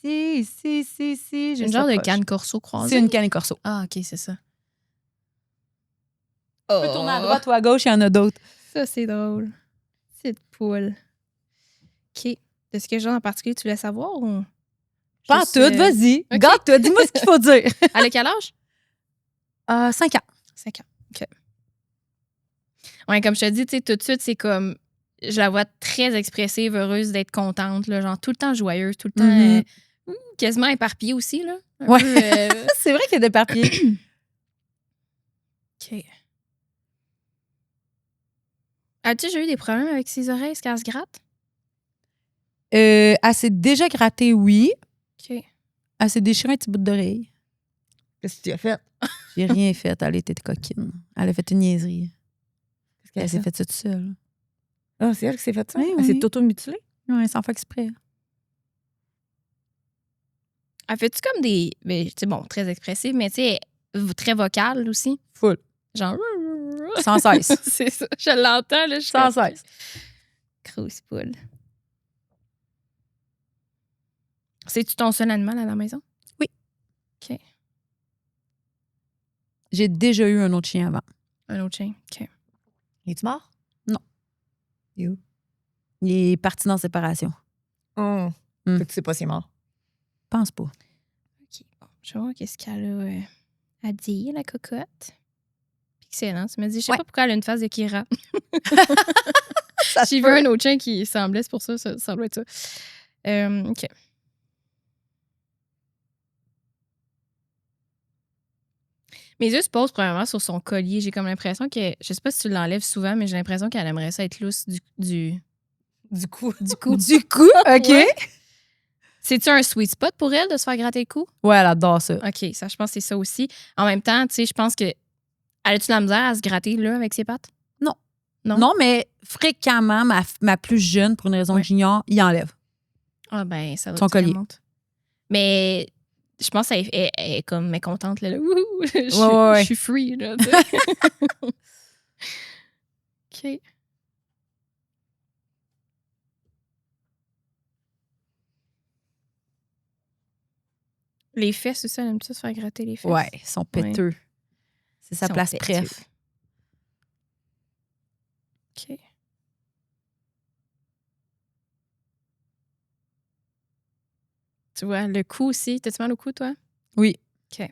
Ici. C'est une genre de canne corso croisée. C'est une canne corso. Ah, OK, c'est ça. Tu peux tourner à droite ou à gauche, il y en a d'autres. Ça, c'est drôle. Petite poule. OK. Est-ce que genre en particulier tu voulais savoir ou... Pas tout, vas-y. Okay. Garde-toi, dis-moi ce qu'il faut dire. Elle a quel âge? 5 ans. 5 ans. OK. Ouais, comme je te dis, tu sais, tout de suite, c'est comme. je la vois très expressive, heureuse d'être contente, là, genre tout le temps joyeuse, tout le temps quasiment éparpillée aussi. Là, ouais. C'est vrai qu'elle est éparpillée. OK. As-tu déjà eu des problèmes avec ses oreilles? Est-ce qu'elle se gratte? Elle s'est déjà grattée, oui. OK. Elle s'est déchirée un petit bout d'oreille. Qu'est-ce que tu as fait? J'ai rien fait. Elle était coquine. Elle a fait une niaiserie. Elle s'est fait ça toute seule. Ah, c'est elle qui s'est fait ça? Oui, Elle s'est oui. auto-mutilée? Oui, sans faire exprès. Elle fait-tu comme des... Tu sais, bon, très expressive, mais tu sais, très vocale aussi? Full. Genre... Sans cesse. C'est ça. Je l'entends, là. Sans cesse. Grosse poule. C'est-tu ton seul animal à la maison? Oui. OK. J'ai déjà eu un autre chien avant. Un autre chien. OK. Es-tu mort? Non. Il est où? Il est parti dans séparation. Fait que tu sais pas s'il est mort. Pense pas. OK. Bon, je vais voir qu'est-ce qu'elle a à dire, la cocotte. Excellent. Tu m'as dit, je sais pas pourquoi elle a une face de Kira. J'ai vu un autre chien qui semblait, c'est pour ça, ça doit être ça. OK. Mes yeux se posent premièrement sur son collier. J'ai comme l'impression que, je sais pas si tu l'enlèves souvent, mais j'ai l'impression qu'elle aimerait ça être lousse du cou. Du coup, OK. Ouais. C'est-tu un sweet spot pour elle de se faire gratter le cou? Ouais, elle adore ça. OK, ça, je pense que c'est ça aussi. En même temps, tu sais, je pense que. Elle a-tu la misère à se gratter là avec ses pattes? Non. Non? Non, mais fréquemment, ma plus jeune, pour une raison que j'ignore, il enlève. Ah, ben, ça doit son être collier. Mais je pense qu'elle est comme mécontente. Là. Wouhou! Je suis free. Là, OK. Les fesses, c'est ça, elle aime ça se faire gratter les fesses? Ouais, ils sont péteux. Ouais. C'est sa place péteux. préf. OK. Tu vois, le cou aussi. T'as-tu mal au cou, toi? Oui. OK.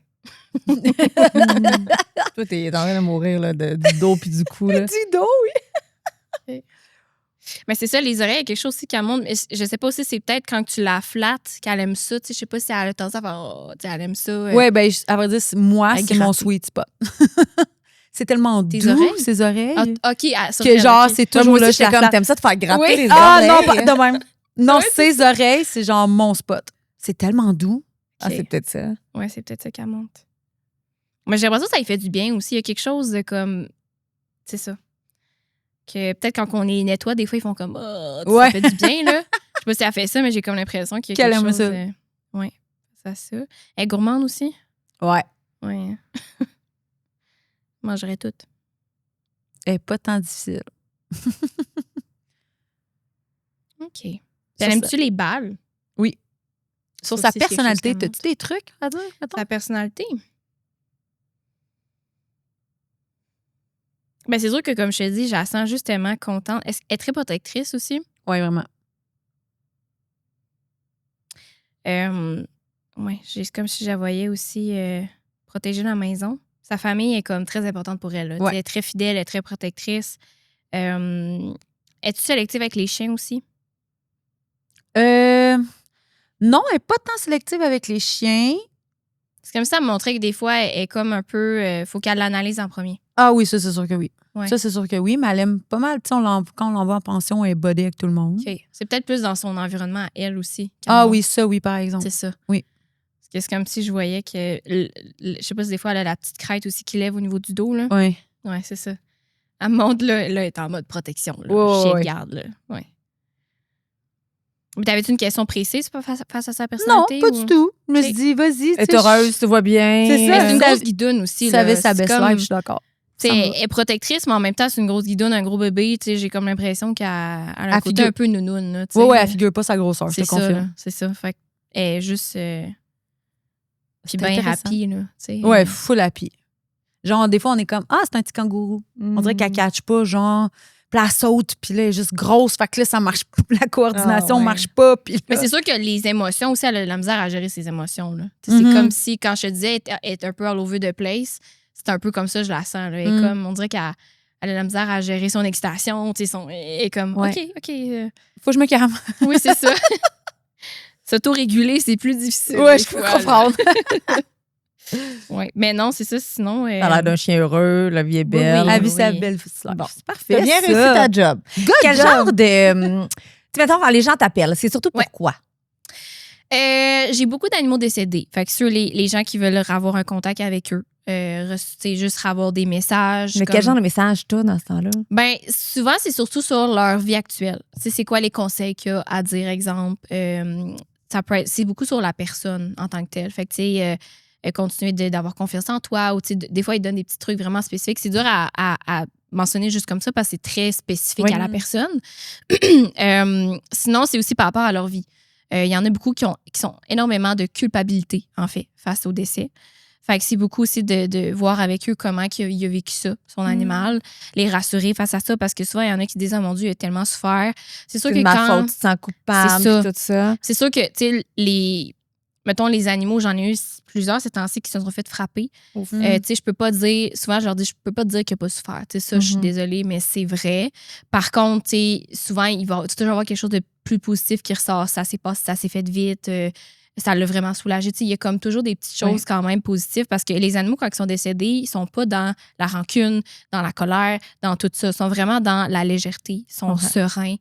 Toi, t'es en train de mourir là, du dos puis du cou. Là. Du dos, oui. Okay. Mais c'est ça, les oreilles, il y a quelque chose aussi qu'elle montre. Mais je sais pas si c'est peut-être quand tu la flattes qu'elle aime ça. Je sais pas si elle a tendance à faire oh, elle aime ça. Ouais, ben, à vrai dire, moi, c'est mon sweet spot. C'est tellement doux, ses oreilles. Ah, OK. Que genre, c'est toujours là, je comme t'aimes ça te faire gratter les oreilles. Ah non, pas de même. Non, ses oreilles, c'est genre mon spot. C'est tellement doux. Ah, c'est peut-être ça. Ouais, c'est peut-être ça qu'elle monte. Mais j'ai l'impression que ça lui fait du bien aussi. Il y a quelque chose de comme. C'est ça. Que peut-être quand on les nettoie, des fois, ils font comme. Oh, ça fait du bien, là. Je sais pas si elle fait ça, mais j'ai comme l'impression qu'il y a quelque chose. Ça. Ouais, ça. Elle est gourmande aussi? Ouais. Ouais. Mangerait tout. Elle est pas tant difficile. OK. Aimes-tu les balles? Oui. Sur sa personnalité, as-tu des trucs à dire? Sa personnalité? Ben, c'est sûr que, comme je te dis, je la sens justement contente. Elle est très protectrice aussi. Oui, vraiment. Oui, c'est comme si je la voyais aussi protéger la maison. Sa famille est comme très importante pour elle. Ouais. Elle est très fidèle, elle est très protectrice. Es-tu sélective avec les chiens aussi? Non, elle n'est pas tant sélective avec les chiens. C'est comme ça, elle me montrait que des fois, elle est comme un peu... faut qu'elle l'analyse en premier. Ah oui, ça, c'est sûr que oui. Ouais. Ça, c'est sûr que oui, mais elle aime pas mal. Quand on l'envoie en pension, elle est bodée avec tout le monde. OK. C'est peut-être plus dans son environnement à elle aussi. Ah oui, ça, oui, par exemple. C'est ça. Oui. Parce que c'est comme si je voyais que... je sais pas si des fois, elle a la petite crête aussi qui lève au niveau du dos. Là. Oui. Oui, c'est ça. Elle monte, là, elle est en mode protection. Là. Chien de garde, là. Oui. Mais t'avais-tu une question précise face à sa personnalité? Non, pas du tout. Je me suis dit, vas-y. Elle est heureuse, tu vois bien. C'est ça, c'est une grosse guidoune aussi. Ça avait sa best life, je suis d'accord. Elle est protectrice, mais en même temps, c'est une grosse guidoune, un gros bébé. J'ai comme l'impression qu'elle a un côté un peu nounoune. Oui, elle figure pas sa grosseur, je te confirme. C'est ça. Fait elle est juste... Puis bien happy, là. Ouais, full happy. Genre, des fois, on est comme, ah, c'est un petit kangourou. On dirait qu'elle catch pas, genre... Puis elle saute, puis là, elle est juste grosse. Fait que là, ça marche pas. La coordination marche pas. Puis mais c'est sûr que les émotions aussi, elle a de la misère à gérer ses émotions. Là. C'est comme si, quand je te disais, elle est un peu all over the place, c'est un peu comme ça, je la sens. Là. Et comme, on dirait qu'elle elle a la misère à gérer son excitation, tu sais, elle est comme, OK. Faut que je me calme. Oui, c'est ça. S'auto-réguler, c'est plus difficile. Ouais, je peux comprendre. Oui, mais non, c'est ça, sinon... T'as l'air d'un chien heureux, la vie est belle. La vie, c'est la belle. Bon, c'est parfait. T'as bien réussi ta job. Quel genre de... Tu mettons, quand les gens t'appellent, c'est surtout pourquoi? J'ai beaucoup d'animaux décédés. Fait que sur les gens qui veulent avoir un contact avec eux, juste avoir des messages. Mais quel genre de message t'as dans ce temps-là? Ben, souvent, c'est surtout sur leur vie actuelle. C'est quoi les conseils qu'il y a à dire, exemple. C'est beaucoup sur la personne en tant que telle. Fait que, tu sais, continuer d'avoir confiance en toi ou, tu sais, des fois, ils donnent des petits trucs vraiment spécifiques. C'est dur à mentionner juste comme ça parce que c'est très spécifique à la personne. Sinon, c'est aussi par rapport à leur vie. Il y en a beaucoup qui sont énormément de culpabilité, en fait, face au décès. Fait que c'est beaucoup aussi de voir avec eux comment il a vécu ça, son animal, les rassurer face à ça, parce que souvent, il y en a qui disent « Oh mon Dieu, il a tellement souffert. » C'est sûr que ma faute, tu te sens coupable, tout ça. C'est sûr que, tu sais, mettons, les animaux, j'en ai eu plusieurs ces temps-ci qui se sont fait frapper. Tu sais, je peux pas dire... Souvent, je leur dis, je peux pas te dire qu'il n'a pas souffert. Tu sais, ça, je suis désolée, mais c'est vrai. Par contre, tu sais, souvent, il va toujours avoir quelque chose de plus positif qui ressort. Ça s'est fait vite. Ça l'a vraiment soulagé. Tu sais, il y a comme toujours des petites choses quand même positives parce que les animaux, quand ils sont décédés, ils sont pas dans la rancune, dans la colère, dans tout ça. Ils sont vraiment dans la légèreté. Ils sont sereins.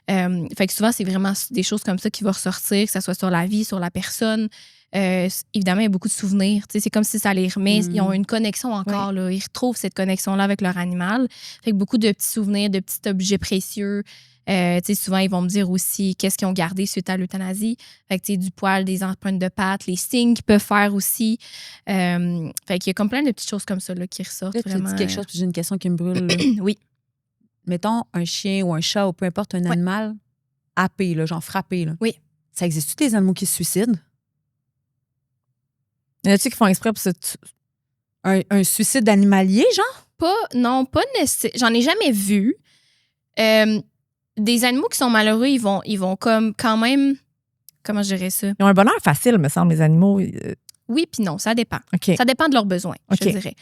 Fait que souvent, c'est vraiment des choses comme ça qui vont ressortir, que ce soit sur la vie, sur la personne. Évidemment, il y a beaucoup de souvenirs. Tu sais, c'est comme si ça les remet. Ils ont une connexion encore. Là. Ils retrouvent cette connexion-là avec leur animal. Fait que beaucoup de petits souvenirs, de petits objets précieux. Tu sais, souvent, ils vont me dire aussi qu'est-ce qu'ils ont gardé suite à l'euthanasie. Fait que, tu sais, du poil, des empreintes de pattes, les signes qu'ils peuvent faire aussi. Fait qu'il y a comme plein de petites choses comme ça là, qui ressortent. Là, tu dis quelque chose, puis j'ai une question qui me brûle. Oui. Mettons, un chien ou un chat ou peu importe, un animal happé, là, genre frappé. Là. Oui. Ça existe-tu des animaux qui se suicident? Y en a-tu qui font exprès pour un suicide animalier, genre? Non, pas nécessairement. J'en ai jamais vu. Des animaux qui sont malheureux, ils vont comme quand même... Comment je dirais ça? Ils ont un bonheur facile, me semble, les animaux. Oui, puis non, ça dépend. Okay. Ça dépend de leurs besoins, je dirais.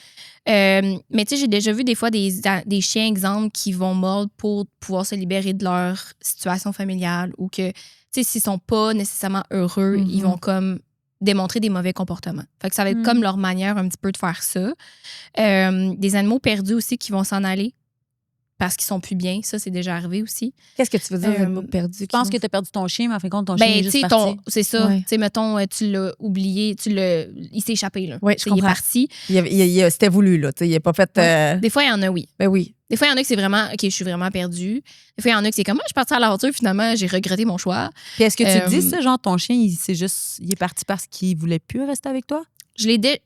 Mais tu sais, j'ai déjà vu des fois des chiens, exemple, qui vont mordre pour pouvoir se libérer de leur situation familiale ou que, tu sais, s'ils sont pas nécessairement heureux, ils vont comme démontrer des mauvais comportements. Fait que ça va être comme leur manière un petit peu de faire ça. Des animaux perdus aussi qui vont s'en aller parce qu'ils sont plus bien. Ça, c'est déjà arrivé aussi. Qu'est-ce que tu veux dire, animaux perdus? Je pense que tu as perdu ton chien, mais en fin de compte, ton chien est juste parti. C'est ça. Tu sais, mettons, tu l'as oublié, il s'est échappé, là. Oui, je comprends. Il est parti. C'était voulu, là. Il n'a pas fait... Des fois, il y en a, oui. Ben oui. Des fois, il y en a que c'est vraiment, OK, je suis vraiment perdue. Des fois, il y en a que c'est comme, moi, je suis partie à l'aventure, finalement, j'ai regretté mon choix. Puis est-ce que tu dis ça, genre, ton chien, il est parti parce qu'il voulait plus rester avec toi?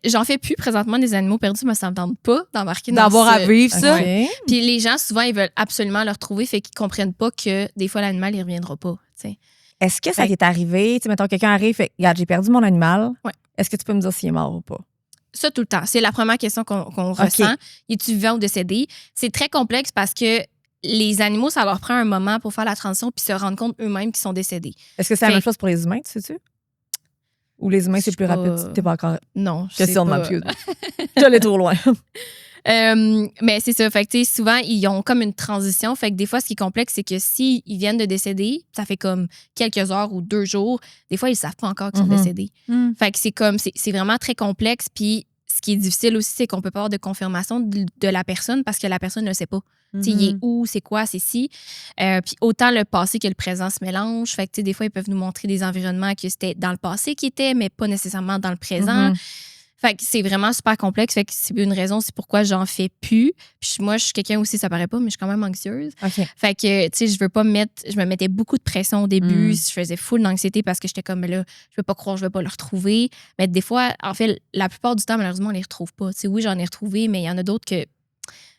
J'en fais plus présentement des animaux perdus, mais ça me tente pas d'embarquer dans d'avoir à vivre ça. Okay. Puis les gens, souvent, ils veulent absolument le retrouver, fait qu'ils comprennent pas que des fois, l'animal, il reviendra pas. T'sais. Est-ce que ça t'est arrivé? Mettons, quelqu'un arrive, fait, regarde, j'ai perdu mon animal. Ouais. Est-ce que tu peux me dire s'il est mort ou pas? Ça, tout le temps. C'est la première question qu'on ressent. Es-tu vivant ou décédé? C'est très complexe parce que les animaux, ça leur prend un moment pour faire la transition puis se rendre compte eux-mêmes qu'ils sont décédés. Est-ce que c'est la même chose pour les humains, tu sais-tu? Ou les humains, c'est plus rapide? T'es pas encore... Non, je sais questionnement pas. Plus. J'allais trop loin. Mais c'est ça. Fait que, souvent, ils ont comme une transition. Fait que des fois, ce qui est complexe, c'est que s'ils viennent de décéder, ça fait comme quelques heures ou 2 jours, des fois, ils ne savent pas encore qu'ils sont décédés. Fait que c'est vraiment très complexe. Puis ce qui est difficile aussi, c'est qu'on peut pas avoir de confirmation de la personne parce que la personne ne le sait pas. Il est où, c'est quoi, c'est si. Puis autant le passé que le présent se mélangent. Fait que des fois, ils peuvent nous montrer des environnements que c'était dans le passé qui étaient, mais pas nécessairement dans le présent. Fait que c'est vraiment super complexe. Fait que c'est une raison, c'est pourquoi j'en fais plus. Puis moi, je suis quelqu'un aussi, ça paraît pas, mais je suis quand même anxieuse. Fait que, tu sais, je me mettais beaucoup de pression au début. Je faisais full d'anxiété parce que j'étais comme, mais là, je veux pas croire, je veux pas le retrouver. Mais des fois, en fait, la plupart du temps, malheureusement, on les retrouve pas. Tu sais, oui, j'en ai retrouvé, mais il y en a d'autres que,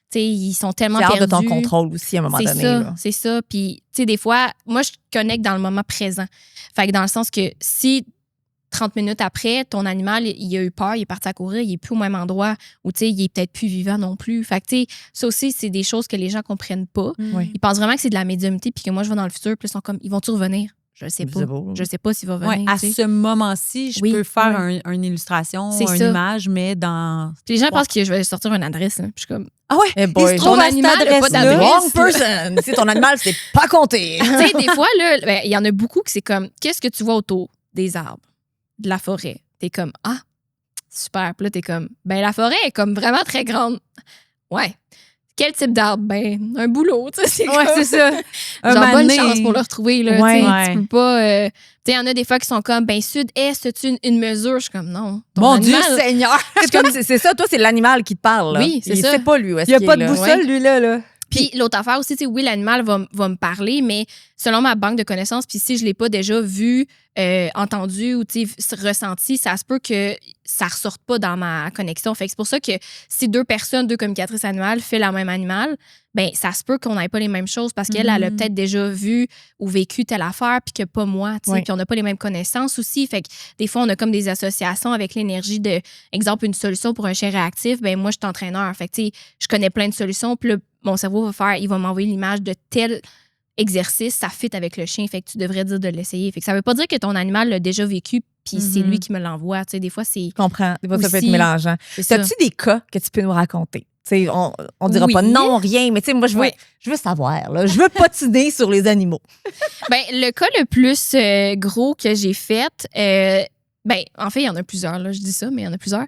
tu sais, ils sont tellement perdus. C'est hors de ton contrôle aussi, à un moment donné. C'est ça. Puis, tu sais, des fois, moi, je connecte dans le moment présent. Fait que dans le sens que si 30 minutes après, ton animal, il a eu peur, il est parti à courir, il est plus au même endroit, ou tu sais, il est peut-être plus vivant non plus. Fait que, tu sais, ça aussi, c'est des choses que les gens comprennent pas. Ils pensent vraiment que c'est de la médiumnité, puis que moi, je vais dans le futur, puis ils sont comme, ils vont-tu revenir? Je sais pas. Je sais pas s'il va venir. Ouais, à ce moment-ci, je peux faire une illustration, une image, mais dans... Puis les gens pensent que je vais sortir une adresse. Là. Puis je suis comme... Ah ouais? Il se trouve ton animal n'a pas d'adresse. Wrong person. Si ton animal, c'est pas compté. Tu sais, des fois, là, il y en a beaucoup que c'est comme, qu'est-ce que tu vois autour des arbres, de la forêt? T'es comme, ah, super. Puis là, t'es comme, ben la forêt est comme vraiment très grande. Ouais. Quel type d'arbre? Ben, un bouleau, tu sais. C'est ça. Genre, bonne chance pour le retrouver, là. Ouais. Tu peux pas... tu sais, il y en a des fois qui sont comme, ben, sud-est, as-tu une mesure? Je suis comme, non. Mon Dieu Seigneur! C'est ça, toi, c'est l'animal qui te parle. Là. Oui, c'est ça. Il sait pas, lui, où est-ce qu'il est. Il n'y a pas de boussole, lui, là. Puis l'autre affaire aussi, tu sais, oui, l'animal va me parler, mais selon ma banque de connaissances, puis si je l'ai pas déjà vu, entendu ou ressenti, ça se peut que ça ressorte pas dans ma connexion. Fait que c'est pour ça que si deux communicatrices animales font la même animal, ben ça se peut qu'on n'ait pas les mêmes choses parce qu'elle elle a peut-être déjà vu ou vécu telle affaire puis que pas moi, tu sais, puis on n'a pas les mêmes connaissances aussi. Fait que des fois on a comme des associations avec l'énergie de, exemple, une solution pour un chien réactif, ben moi je suis entraîneur, fait que tu sais, je connais plein de solutions, puis là, mon cerveau il va m'envoyer l'image de tel exercice, ça fit avec le chien, fait que tu devrais dire de l'essayer. Fait que ça veut pas dire que ton animal l'a déjà vécu puis c'est lui qui me l'envoie, tu sais, des fois c'est... Je comprends, des fois ça peut être aussi, mélangeant. As-tu des cas que tu peux nous raconter? T'sais, on dira pas non, rien, mais moi, je veux savoir. Là. Je veux patiner sur les animaux. Ben, le cas le plus gros que j'ai fait, ben, en fait, il y en a plusieurs. Là, je dis ça, mais il y en a plusieurs.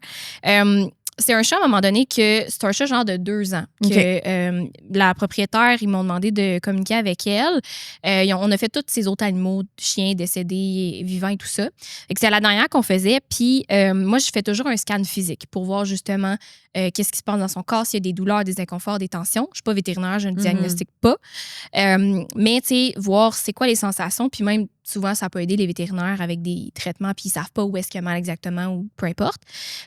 C'est un chat, à un moment donné, que c'est un chat genre de 2 ans. Que la propriétaire, ils m'ont demandé de communiquer avec elle. On a fait tous ces autres animaux, chiens décédés, vivants et tout ça. C'est la dernière qu'on faisait. Puis moi, je fais toujours un scan physique pour voir justement qu'est-ce qui se passe dans son corps, s'il y a des douleurs, des inconforts, des tensions. Je ne suis pas vétérinaire, je ne diagnostique pas. Mais, tu sais, voir c'est quoi les sensations. Puis même, souvent, ça peut aider les vétérinaires avec des traitements, puis ils savent pas où est-ce qu'il y a mal exactement ou peu importe.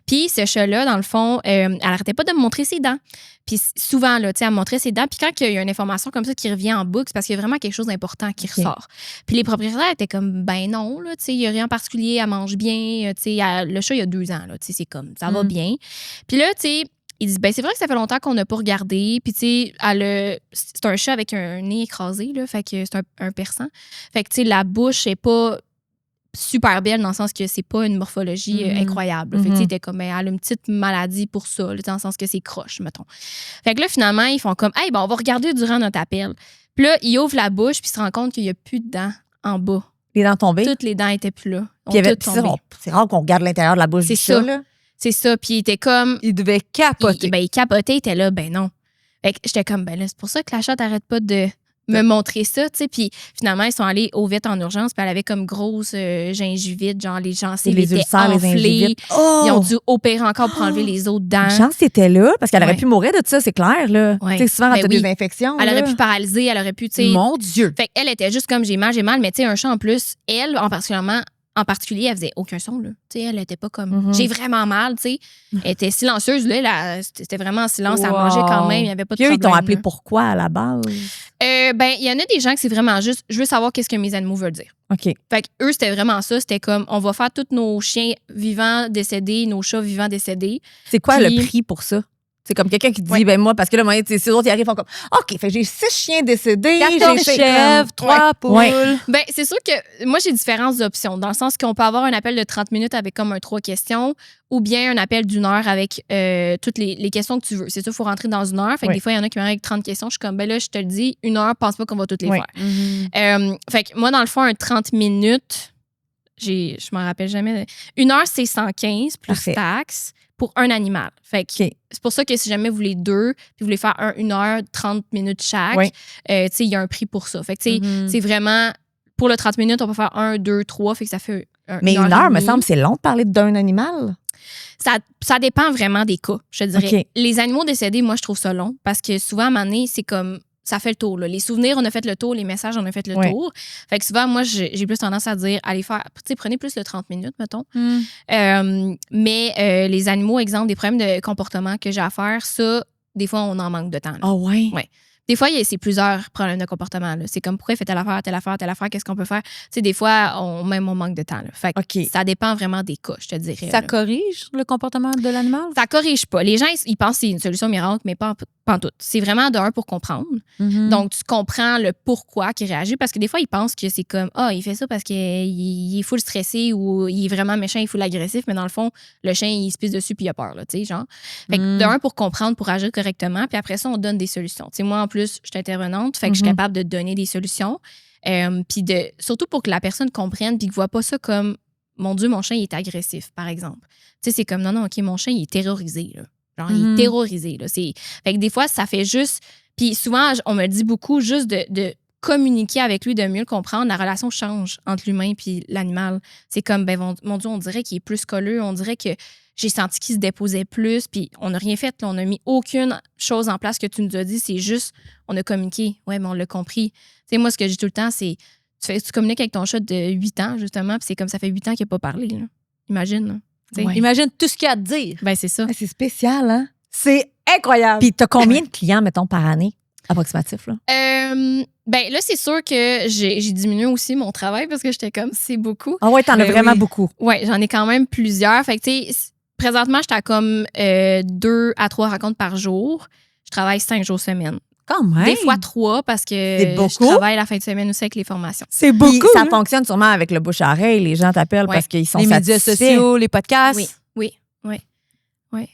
Puis ce chat-là, dans le fond, elle arrêtait pas de me montrer ses dents. Puis souvent, là, tu sais, elle me montrait ses dents. Puis quand il y a une information comme ça qui revient en boucle, c'est parce qu'il y a vraiment quelque chose d'important qui ressort. Puis les propriétaires étaient comme, ben non, là, tu sais, il n'y a rien en particulier, elle mange bien. Tu sais, le chat, il y a 2 ans, là, tu sais, c'est comme, ça va bien. Puis là, tu sais, ils disent, ben c'est vrai que ça fait longtemps qu'on n'a pas regardé. Puis, tu sais, c'est un chat avec un nez écrasé, là. Fait que c'est un persan. Fait que, tu sais, la bouche n'est pas super belle dans le sens que c'est pas une morphologie incroyable. Fait que, tu sais, t'es comme, elle a une petite maladie pour ça, là, dans le sens que c'est croche, mettons. Fait que là, finalement, ils font comme, hey, ben, on va regarder durant notre appel. Puis là, ils ouvrent la bouche, puis ils se rendent compte qu'il n'y a plus de dents en bas. Les dents tombées? Toutes les dents étaient plus là. C'est rare qu'on regarde l'intérieur de la bouche du chat, là. C'est ça. Puis il était comme... Il devait capoter. Il capotait, il était là, ben non. Fait que j'étais comme, ben là, c'est pour ça que la chatte n'arrête pas de me montrer ça, tu sais. Puis finalement, ils sont allés au vet en urgence, puis elle avait comme grosse gingivite, genre les gencives étaient enflées. Ils ont dû opérer encore pour enlever les autres dents. Chance c'était là, parce qu'elle aurait pu mourir de ça, c'est clair, là. Ouais. Tu sais, souvent, quand t'as des infections. Elle aurait pu paralyser, elle aurait pu, tu sais... Mon Dieu! Fait qu'elle était juste comme, j'ai mal, mais tu sais, un chat en plus, elle, en particulier, elle faisait aucun son, là. Tu sais, elle était pas comme, j'ai vraiment mal, tu sais. Elle était silencieuse, là, c'était vraiment en silence, elle mangeait quand même, il n'y avait pas de problème. Ils t'ont appelé pourquoi, à la base? Ben, il y en a des gens que c'est vraiment juste, je veux savoir qu'est-ce que mes animaux veulent dire. OK. Fait qu'eux, c'était vraiment ça. C'était comme, on va faire tous nos chiens vivants décédés, nos chats vivants décédés. C'est quoi le prix pour ça? C'est comme quelqu'un qui dit, ben moi, parce que là, ces autres, ils arrivent, font comme, OK, fait que j'ai 6 chiens décédés. 14 chèvres, 3 poules. Ouais. Ben, c'est sûr que moi, j'ai différentes options, dans le sens qu'on peut avoir un appel de 30 minutes avec comme un 3 questions, ou bien un appel d'1 heure avec toutes les questions que tu veux. C'est sûr, il faut rentrer dans 1 heure. Fait que des fois, il y en a qui viennent avec 30 questions. Je suis comme, ben là, je te le dis, 1 heure, pense pas qu'on va toutes les faire. Fait que moi, dans le fond, un 30 minutes, je m'en rappelle jamais. 1 heure, c'est 115 plus taxes pour un animal. Fait que c'est pour ça que si jamais vous voulez 2, puis vous voulez faire 1 heure, 30 minutes chaque, tu sais, il y a un prix pour ça. Fait que, tu sais, c'est vraiment, pour le 30 minutes, on peut faire 1, 2, 3, fait que ça fait Mais 1 heure, me semble, c'est long de parler d'un animal. Ça dépend vraiment des cas, je te dirais. Les animaux décédés, moi, je trouve ça long, parce que souvent, à un moment donné, c'est comme, ça fait le tour. Là. Les souvenirs, on a fait le tour. Les messages, on a fait le tour. Fait que souvent, moi, j'ai plus tendance à dire, allez faire, tu sais, prenez plus de 30 minutes, mettons. Mais les animaux, exemple, des problèmes de comportement que j'ai à faire, ça, des fois, on en manque de temps. Ah ouais? Ouais. Des fois, c'est plusieurs problèmes de comportement. Là. C'est comme pourquoi il fait telle affaire, qu'est-ce qu'on peut faire? Tu sais, des fois, on manque de temps. Là. Fait que ça dépend vraiment des cas, je te dirais. Ça là. corrige le comportement de l'animal? Ça corrige pas. Les gens, ils pensent que c'est une solution miracle, mais pas en tout. C'est vraiment de un pour comprendre. Donc, tu comprends le pourquoi qu'il réagit parce que des fois, ils pensent que c'est comme il fait ça parce qu'il est full stressé ou il est vraiment méchant, il est full agressif, mais dans le fond, le chien, il se pisse dessus puis il a peur. Là, genre. Fait que de un pour comprendre, pour agir correctement, puis après ça, on donne des solutions. T'sais, moi, en plus, je suis intervenante, fait que je suis capable de donner des solutions. Puis surtout pour que la personne comprenne puis qu'il ne voit pas ça comme mon Dieu, mon chien, il est agressif, par exemple. Tu sais, c'est comme non, OK, mon chien, il est terrorisé. Là. Genre, il est terrorisé. Là. Fait que des fois, ça fait juste. Puis souvent, on me le dit beaucoup, juste de communiquer avec lui, de mieux le comprendre. La relation change entre l'humain et l'animal. C'est comme, mon Dieu, on dirait qu'il est plus colleux. On dirait que j'ai senti qu'il se déposait plus. Puis on n'a rien fait. Là. On n'a mis aucune chose en place que tu nous as dit. C'est juste, on a communiqué. Ouais, mais on l'a compris. Tu sais, moi, ce que je dis tout le temps, c'est tu communiques avec ton chat de 8 ans, justement, puis c'est comme ça fait 8 ans qu'il n'a pas parlé. Là. Imagine. Ouais. Imagine tout ce qu'il y a à te dire. Ben, c'est ça. C'est spécial, hein? C'est incroyable. Puis t'as combien de clients, mettons, par année, approximatif, là? Là, c'est sûr que j'ai diminué aussi mon travail parce que j'étais comme, c'est beaucoup. Ah ouais, t'en as vraiment beaucoup. Ouais, j'en ai quand même plusieurs. Fait que, tu sais, présentement, j'étais à comme 2 à 3 rencontres par jour. Je travaille 5 jours semaine. Quand même. Des fois 3 parce que je travaille la fin de semaine aussi avec les formations. C'est beaucoup. Puis ça fonctionne sûrement avec le bouche-à-oreille. Les gens t'appellent parce qu'ils sont satisfaits. Les médias sociaux, les podcasts. Oui.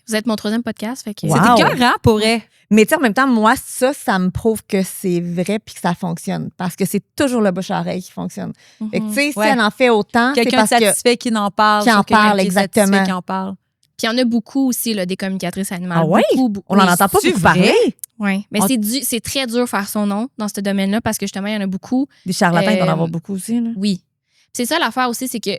Vous êtes mon 3e podcast. Fait que C'est écœurant pour vrai. Mais tu sais, en même temps, moi, ça me prouve que c'est vrai puis que ça fonctionne. Parce que c'est toujours le bouche-à-oreille qui fonctionne. Fait que tu sais, si elle en fait autant, c'est quelqu'un parce satisfait qui en parle. Qui en parle, exactement. Qui en parle. Puis il y en a beaucoup aussi, là, des communicatrices animales. Ah oui? Beaucoup. On n'en entend pas beaucoup parler. Oui, mais c'est très dur de faire son nom dans ce domaine-là parce que justement, il y en a beaucoup. Des charlatans, il va en avoir beaucoup aussi. Là. Oui. C'est ça l'affaire aussi, c'est que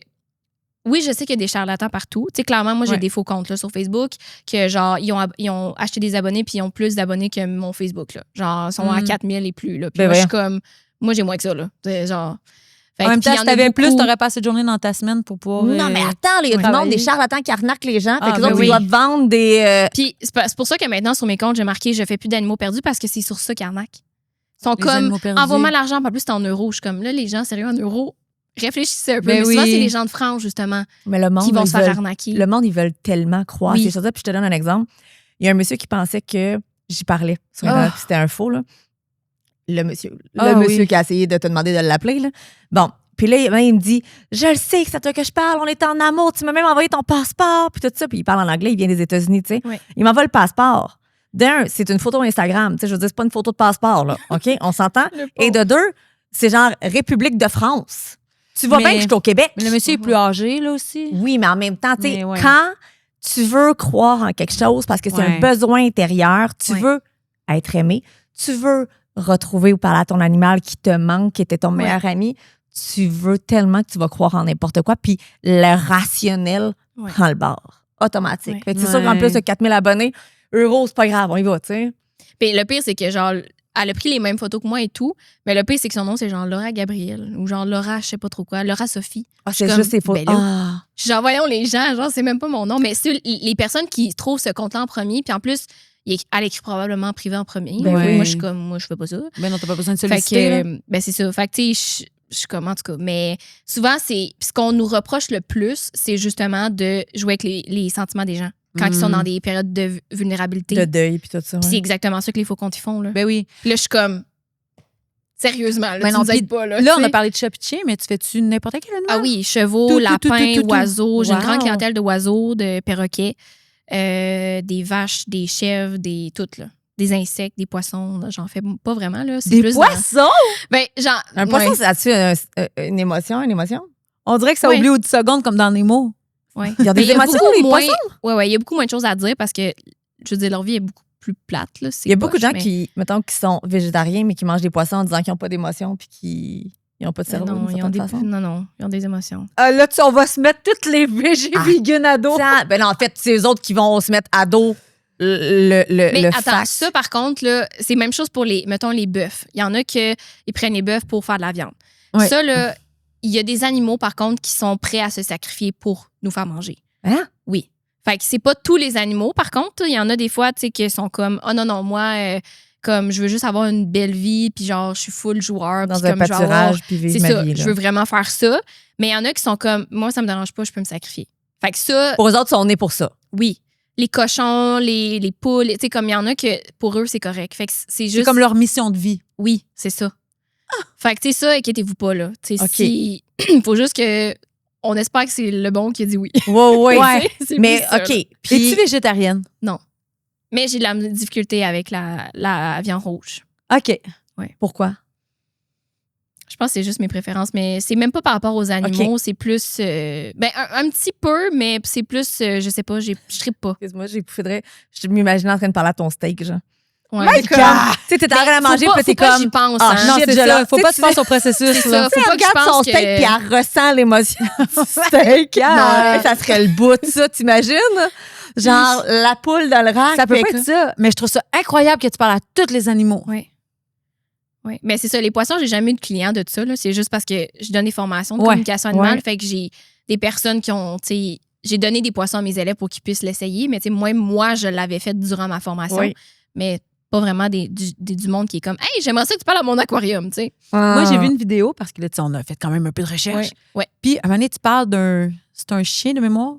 oui, je sais qu'il y a des charlatans partout. Tu sais, clairement, moi, j'ai des faux comptes là, sur Facebook que, genre, ils ont acheté des abonnés puis ils ont plus d'abonnés que mon Facebook. Là. Genre, ils sont à 4000 et plus. Là. Puis moi, je suis comme, moi, j'ai moins que ça. Là. Genre, en même temps, si t'avais plus, t'aurais pas assez de journées dans ta semaine pour pouvoir. Non, mais attends, il y a du monde, des charlatans qui arnaquent les gens. Fait que ils doivent vendre des. Puis c'est pour ça que maintenant, sur mes comptes, j'ai marqué je fais plus d'animaux perdus parce que c'est sur ça qu'ils arnaquent. Ils sont comme, envoie-moi l'argent, pas plus, c'est en euros. Je suis comme, là, les gens, sérieux, en euros. Réfléchissez un peu. Mais souvent, c'est les gens de France, justement, qui vont se faire arnaquer. Le monde, ils veulent tellement croire ces choses-là. Puis je te donne un exemple. Il y a un monsieur qui pensait que j'y parlais sur Internet, puis c'était un faux, là. Le monsieur qui a essayé de te demander de l'appeler, là. Bon. Puis là, il me dit, je le sais que c'est à toi que je parle, on est en amour, tu m'as même envoyé ton passeport, puis tout ça. Puis il parle en anglais, il vient des États-Unis, tu sais. Oui. Il m'envoie le passeport. D'un, c'est une photo Instagram, tu sais, je veux dire, c'est pas une photo de passeport, là. OK? On s'entend? Et de deux, c'est genre République de France. Tu vois bien que je suis au Québec. Mais le monsieur est plus âgé, là aussi. Oui, mais en même temps, tu sais, quand tu veux croire en quelque chose parce que c'est un besoin intérieur, tu veux être aimé, tu veux retrouver ou parler à ton animal qui te manque, qui était ton meilleur ami, tu veux tellement que tu vas croire en n'importe quoi, puis le rationnel prend le bord, automatique. Fait que c'est sûr qu'en plus de 4000 abonnés, euros, c'est pas grave, on y va, tu sais. Puis le pire, c'est que genre, elle a pris les mêmes photos que moi et tout, mais le pire, c'est que son nom, c'est genre Laura Gabrielle, ou genre Laura, je sais pas trop quoi, Laura Sophie. Ah, c'est juste ses photos. Genre, voyons les gens, genre, c'est même pas mon nom, mais c'est les personnes qui trouvent ce compte-là en premier, puis en plus, elle écrit probablement privé en premier. Moi, je suis comme, moi, je fais pas ça. Ben non, t'as pas besoin de solliciter. Ben c'est ça. Fait que, tu sais, je suis comme, en tout cas. Mais souvent, ce qu'on nous reproche le plus, c'est justement de jouer avec les sentiments des gens quand ils sont dans des périodes de vulnérabilité. De deuil, puis tout ça. Puis c'est exactement ça que les faux comptes ils font. Là. Ben oui. Puis là, je suis comme, sérieusement, là, ben tu nous aides pas. Là, on a parlé de chat pitché, mais tu fais-tu n'importe quel animal? Ah oui, chevaux, lapins, oiseaux. J'ai une grande clientèle de oiseaux, de perroquets, des vaches, des chèvres, toutes, là. Des insectes, des poissons, j'en fais pas vraiment. Là. Des plus poissons? Ben, genre, un poisson, ça a-tu une émotion? On dirait que ça oublie aux 10 secondes comme dans Nemo. Ouais. Il y a des émotions, les poissons? Oui, il y a beaucoup moins de choses à dire parce que, je veux dire, leur vie est beaucoup plus plate. Là. Il y a beaucoup de gens qui, mettons, qui sont végétariens, mais qui mangent des poissons en disant qu'ils n'ont pas d'émotions puis qu'ils n'ont pas de cerveau. Non, ils ont des émotions. Là, on va se mettre toutes les végés vegan à dos. Ben non, en fait, c'est eux autres qui vont se mettre à dos. Mais attends, ça par contre, là, c'est la même chose pour les bœufs. Il y en a qui prennent les bœufs pour faire de la viande. Ouais. Ça, là, il y a des animaux, par contre, qui sont prêts à se sacrifier pour nous faire manger. Hein? Oui. Fait que c'est pas tous les animaux, par contre. Il y en a des fois, tu sais, qui sont comme, oh non, moi, comme je veux juste avoir une belle vie, puis genre, je suis full joueur. Dans puis un comme je veux pâturage, puis vivre c'est ma ça, vie. je Là. veux vraiment faire ça. Mais il y en a qui sont comme, moi, ça me dérange pas, je peux me sacrifier. Fait que ça, Pour eux autres, on est pour ça. oui. Les cochons, les poules, tu sais, comme il y en a que pour eux, c'est correct. Fait que c'est juste. C'est comme leur mission de vie. Oui, c'est ça. Fait que, tu sais, ça, inquiétez-vous pas, là. Tu sais, OK. si. Faut juste que. On espère que c'est le bon qui a dit oui. Ouais. Ouais. C'est Mais, plus ça, OK. là. Puis, Es-tu végétarienne? Mais j'ai de la difficulté avec la viande rouge. OK. pourquoi? Je pense que c'est juste mes préférences, mais c'est même pas par rapport aux animaux, c'est plus. Ben, un petit peu, mais c'est plus. Je sais pas, je trippe pas. Excuse-moi, je m'imagine en train de parler à ton steak, genre. Ouais. My God! Tu sais, t'es en train de manger, puis t'es comme. J'y pense. Ah, hein. Non, shit, c'est je ça. la- Faut tu pas sais, que tu passes au processus. C'est là. ça. Tu sais, Faut pas elle que je regarde son pense steak, que- puis elle ressent l'émotion du steak. Non. Ça serait le bout de ça, t'imagines? Genre, la poule dans le rack. Ça peut fait pas que- être ça, mais je trouve ça incroyable que tu parles à tous les animaux. Oui. Oui. Mais c'est ça, les poissons, j'ai jamais eu de clients de ça. Là. C'est juste parce que je donne des formations de Ouais. communication animale. Ouais. Fait que j'ai des personnes qui ont. Tu sais, j'ai donné des poissons à mes élèves pour qu'ils puissent l'essayer. Mais tu sais, moi, je l'avais fait durant ma formation. Oui. Mais pas vraiment du monde qui est comme hey, j'aimerais ça que tu parles à mon aquarium, tu sais. Moi, j'ai vu une vidéo parce que là, tu sais, on a fait quand même un peu de recherche. Ouais. Puis, à un moment donné, tu parles d'un. C'est un chien de mémoire.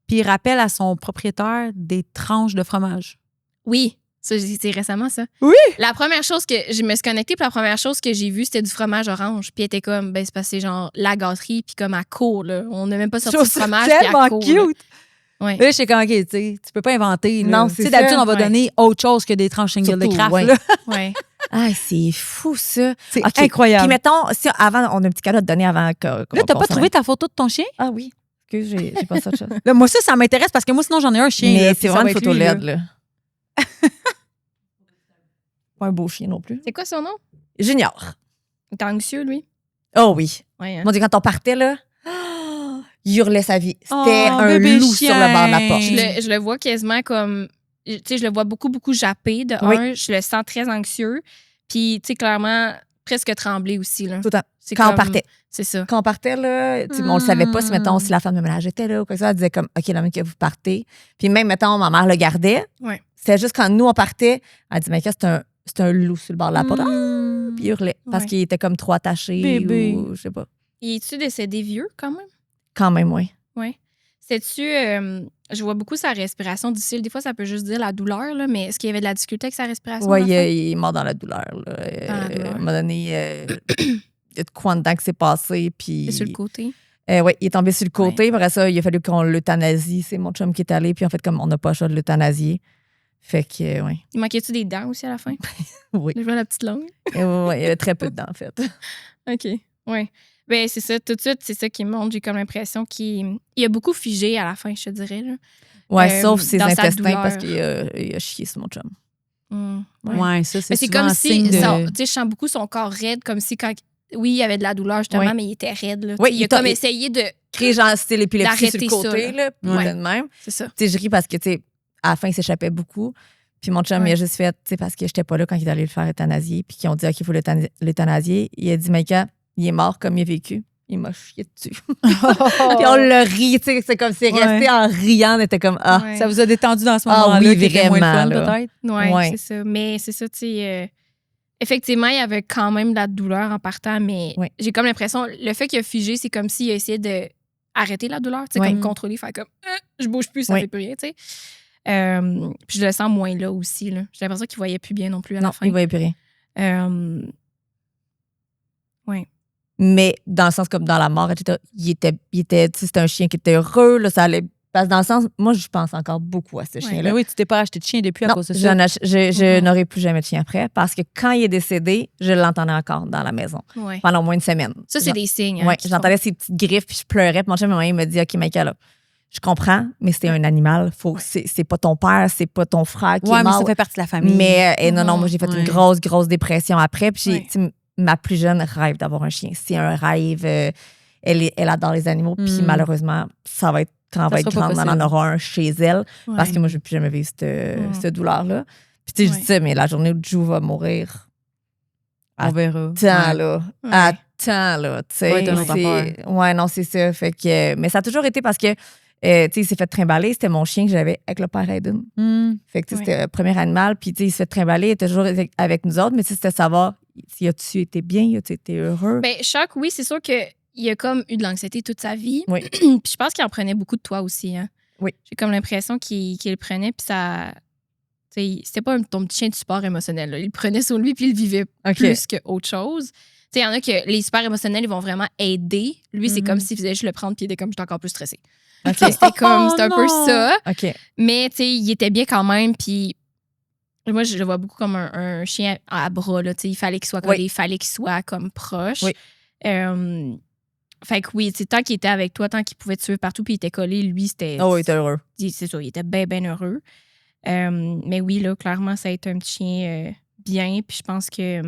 Puis, il rappelle à son propriétaire des tranches de fromage. Oui. Ça, c'est récemment, ça. Oui. La première chose que je me suis connectée, puis la première chose que j'ai vue, c'était du fromage orange. Puis elle était comme, ben, c'est parce que c'est genre la gâterie, puis comme à court, là. On n'a même pas Je sorti trouve de ça fromage, puis à tellement court. cute. Ouais. Là, je sais comme, OK, tu sais, tu peux pas inventer. là. Non, Tu c'est sais, d'habitude, ça. on va Ouais. donner autre chose que des tranches single de Surtout, craft. ouais. là. Ouais. Ah, c'est fou, ça. C'est OK. incroyable. Puis, mettons, si avant, on a un petit cadeau à te donner avant qu'on. Là, t'as pas trouvé ta photo de ton chien? Ah oui. Excuse, j'ai pas ça de chose. Là, moi, ça m'intéresse parce que moi, sinon, j'en ai un chien. là, Mais puis c'est ça vraiment va une être photo lui, là. LED, là. Pas un beau chien non plus. C'est quoi son nom? Junior. Il était anxieux, lui. Oh oui. Ouais, hein. Mon Dieu, quand on partait, là, il hurlait sa vie. C'était Oh, un bébé loup chien. sur le bord de la porte. Je le vois quasiment comme. Tu sais, je le vois beaucoup, beaucoup japper. De Oui. un, je le sens très anxieux. Puis, tu sais, clairement, presque tremblé aussi, là. Tout le temps. C'est Quand on comme- partait. C'est ça. Quand on partait, là, tu sais, on le savait pas si, mettons, si la femme de ménage était là ou quoi que ça. Elle disait comme, OK, la minute que vous partez. Puis même, mettons, ma mère le gardait. Ouais. C'était juste quand nous, on partait, elle dit, mais qu'est-ce que c'est un loup sur le bord de la porte. Ah! Puis il hurlait. Parce Ouais. qu'il était comme trop attaché. Bébé. Ou, je sais pas. Il est-tu décédé vieux, quand même? Quand même, oui. Oui. Sais-tu, je vois beaucoup sa respiration difficile. Des fois, ça peut juste dire la douleur, là, mais est-ce qu'il y avait de la difficulté avec sa respiration? Oui, à la fin? il est mort dans la douleur. Là. Dans la douleur. À un moment donné, il y a de quoi en dedans que c'est passé. Puis, C'est sur le côté. oui, il est tombé sur le côté. Après ça, il a fallu qu'on l'euthanasie. C'est mon chum qui est allé. Puis en fait, comme on n'a pas le choix de l'euthanasier. Fait que, oui. Il manquait-tu des dents aussi à la fin? Oui. Je vois la petite langue. Il y avait très peu de dents, en fait. OK. Oui. Ben c'est ça. Tout de suite, c'est ça qui me montre. J'ai comme l'impression qu'il a beaucoup figé à la fin, je te dirais. Là. Ouais, sauf ses dans sa intestins douleur. parce qu'il a chié sur mon chum. Ouais. Ouais, ça, c'est Mais c'est souvent comme un si, signe de... tu sais, je sens beaucoup son corps raide, comme si quand. Oui, il y avait de la douleur, justement, Oui. mais il était raide. Là. Oui, il a comme essayé de. Créer genre, c'était l'épilepsie sur le D'arrêter côté, ça, là. Puis Ouais. de même. C'est ça. Tu sais, je ris parce que, tu sais, à la fin, il s'échappait beaucoup. Puis mon chum, Ouais. il a juste fait, tu sais, parce que j'étais pas là quand il est allé le faire euthanasier. Puis qu'ils ont dit, OK, il faut l'euthanasier. Il a dit, Maïka, il est mort comme il a vécu. Il m'a chié dessus. Puis on le rit, tu sais, c'est comme c'est resté en riant. On était comme, ah. Ouais. Ça vous a détendu dans ce Ah moment-là, oui, qui était moins le fun, vraiment, là. peut-être? Oui, Ouais. c'est ça. Mais c'est ça, tu sais. Effectivement, il y avait quand même de la douleur en partant, mais Ouais. j'ai comme l'impression, le fait qu'il a figé, c'est comme s'il a essayé de arrêter la douleur, tu sais, Ouais. comme contrôler, faire comme, je bouge plus, ça Ouais. fait plus rien, tu sais. Puis je le sens moins là aussi, là. J'ai l'impression qu'il voyait plus bien non plus à Non, la fin. il voyait plus rien. Ouais. Mais dans le sens comme dans la mort, etc., il était tu sais, c'était un chien qui était heureux, là, ça allait. Parce que dans le sens, moi, je pense encore beaucoup à ce chien-là. Mais oui, tu t'es pas acheté de chien depuis à Non, cause de ça. je n'aurai plus jamais de chien après parce que quand il est décédé, je l'entendais encore dans la maison Ouais. pendant au moins une semaine. Ça, c'est des signes. Ouais, qui j'entendais ses petites griffes puis je pleurais. Puis mon chum, il me dit, OK, Michael, là, je comprends, mais c'était un animal. C'est pas ton père, c'est pas ton frère qui Ouais, est mais mort. ça fait partie de la famille. Mais non, moi, j'ai fait Ouais. une grosse, grosse dépression après. Puis Ouais. tu sais, ma plus jeune rêve d'avoir un chien. C'est un rêve. Elle adore les animaux. Puis malheureusement, ça va être quand elle va être sera pas grande, on en possible. aura un chez elle. Ouais. Parce que moi, je ne veux plus jamais vivre cette douleur-là. Puis tu sais, je dis ça, mais la journée où Jou va mourir, On verra. attends, Ouais. là. Ouais. Attends, là. Tu sais, Ça va être une autre affaire. Ouais, non, c'est ça. Fait que, mais ça a toujours été parce que il s'est fait trimballer. C'était mon chien que j'avais avec le père Aiden. Fait que c'était le premier animal. Puis il s'est fait trimballer. Il était toujours avec nous autres. Mais c'était savoir si as-tu été bien, as-tu été heureux. Ben, Choc, oui, c'est sûr qu'il a comme eu de l'anxiété toute sa vie. Oui. Puis je pense qu'il en prenait beaucoup de toi aussi. Hein. Oui. J'ai comme l'impression qu'il le prenait. Puis ça... C'était pas ton petit chien de support émotionnel. Là. Il le prenait sur lui puis il le vivait plus qu'autre chose. Il y en a que les supports émotionnels, ils vont vraiment aider. Lui, c'est comme s'il faisait juste le prendre puis il était comme j'étais encore plus stressé. C'était un peu ça. Mais il était bien quand même. Puis moi, je le vois beaucoup comme un chien à bras. Là, il fallait qu'il soit collé, il fallait qu'il soit comme proche. Oui. Fait que oui, tant qu'il était avec toi, tant qu'il pouvait te suivre partout puis il était collé, lui, c'était... Oh, il était heureux. C'est ça, il était bien, bien heureux. Mais oui, là, clairement, ça a été un petit chien bien. Puis je pense que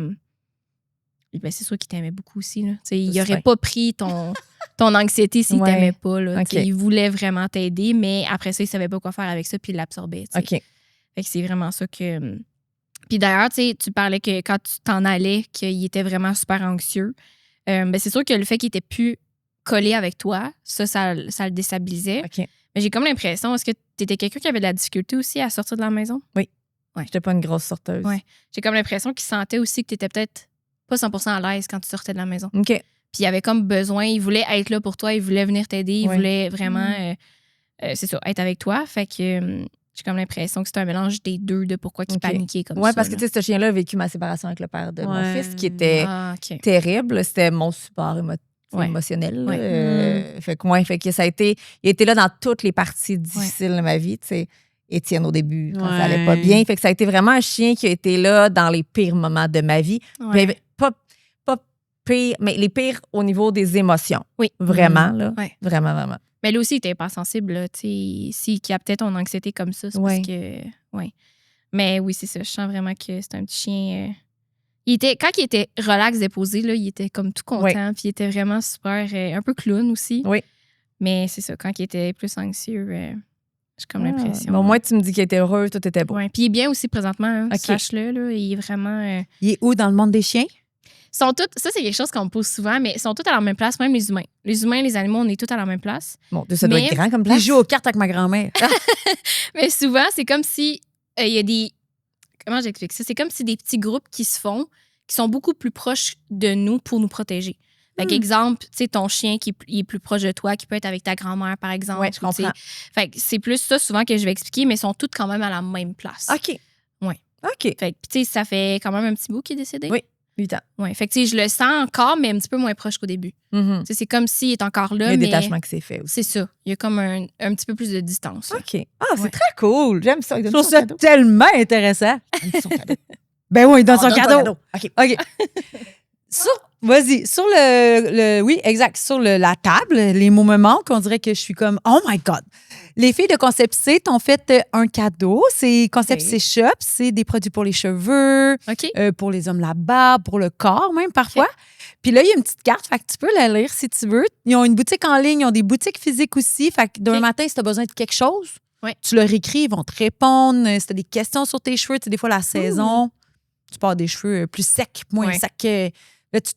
c'est sûr qu'il t'aimait beaucoup aussi. Là. Il n'aurait pas pris ton anxiété s'il t'aimait pas. Là. Il voulait vraiment t'aider, mais après ça, il savait pas quoi faire avec ça, puis il l'absorbait. Fait que c'est vraiment ça que... Puis d'ailleurs, tu parlais que quand tu t'en allais, qu'il était vraiment super anxieux. C'est sûr que le fait qu'il était plus collé avec toi, ça le déstabilisait. Mais j'ai comme l'impression, est-ce que tu étais quelqu'un qui avait de la difficulté aussi à sortir de la maison? Oui. J'étais pas une grosse sorteuse. J'ai comme l'impression qu'il sentait aussi que tu étais peut-être pas 100% à l'aise quand tu sortais de la maison. Puis il avait comme besoin, il voulait être là pour toi, il voulait venir t'aider, il voulait vraiment, c'est ça, être avec toi. Fait que j'ai comme l'impression que c'était un mélange des deux de pourquoi il paniquait comme ça. Oui, parce que ce chien-là a vécu ma séparation avec le père de mon fils, qui était terrible. C'était mon support émotionnel. Fait que ça a été... Il était là dans toutes les parties difficiles de ma vie, tu sais. Étienne au début, quand ça allait pas bien. Fait que ça a été vraiment un chien qui a été là dans les pires moments de ma vie. Mais pas pire, mais les pires au niveau des émotions. Oui. Vraiment, là. Vraiment, vraiment. Mais lui aussi, il était pas sensible, là. S'il captait ton anxiété comme ça, c'est parce que... Mais oui, c'est ça. Je sens vraiment que c'est un petit chien... Quand il était relax, déposé, là, il était comme tout content. Puis il était vraiment super... un peu clown aussi. Oui. Mais c'est ça. Quand il était plus anxieux... j'ai comme l'impression. Mais au moins, tu me dis qu'il était heureux, tout était beau. Puis il est bien aussi présentement, hein, sache-le. Là, il est vraiment... Il est où dans le monde des chiens? Ça, c'est quelque chose qu'on me pose souvent, mais ils sont tous à la même place, même les humains. Les humains, les animaux, on est tous à la même place. Bon, ça doit être grand comme place. Il joue aux cartes avec ma grand-mère. Mais souvent, c'est comme si il y a des... Comment j'explique ça? C'est comme si des petits groupes qui se font, qui sont beaucoup plus proches de nous pour nous protéger. Fait qu'exemple, tu sais, ton chien qui est plus proche de toi, qui peut être avec ta grand-mère, par exemple. Oui, je comprends. Fait que c'est plus ça souvent que je vais expliquer, mais ils sont tous quand même à la même place. OK. Oui. OK. Fait que, tu sais, ça fait quand même un petit bout qu'il est décédé. Oui, 8 ans. Oui. Fait que, tu sais, je le sens encore, mais un petit peu moins proche qu'au début. Tu sais, c'est comme s'il est encore là, mais... Il y a mais... un détachement qui s'est fait aussi. C'est ça. Il y a comme un petit peu plus de distance. OK. Ah, c'est très cool. J'aime ça. Je trouve ça tellement intéressant. Il donne son cadeau. Ben oui, il donne son cadeau. OK. Vas-y, sur le oui, exact, sur la table, les mots me manquent, on dirait que je suis comme oh my God. Les filles de Concept C t'ont fait un cadeau, c'est Concept C Shop, c'est des produits pour les cheveux, pour les hommes là-bas, pour le corps même parfois. Puis là, il y a une petite carte, fait que tu peux la lire si tu veux. Ils ont une boutique en ligne, ils ont des boutiques physiques aussi, fait que demain matin, si tu as besoin de quelque chose, tu leur écris, ils vont te répondre. Si tu as des questions sur tes cheveux, tu sais, des fois la saison, tu peux avoir des cheveux plus secs, moins secs. Là, tu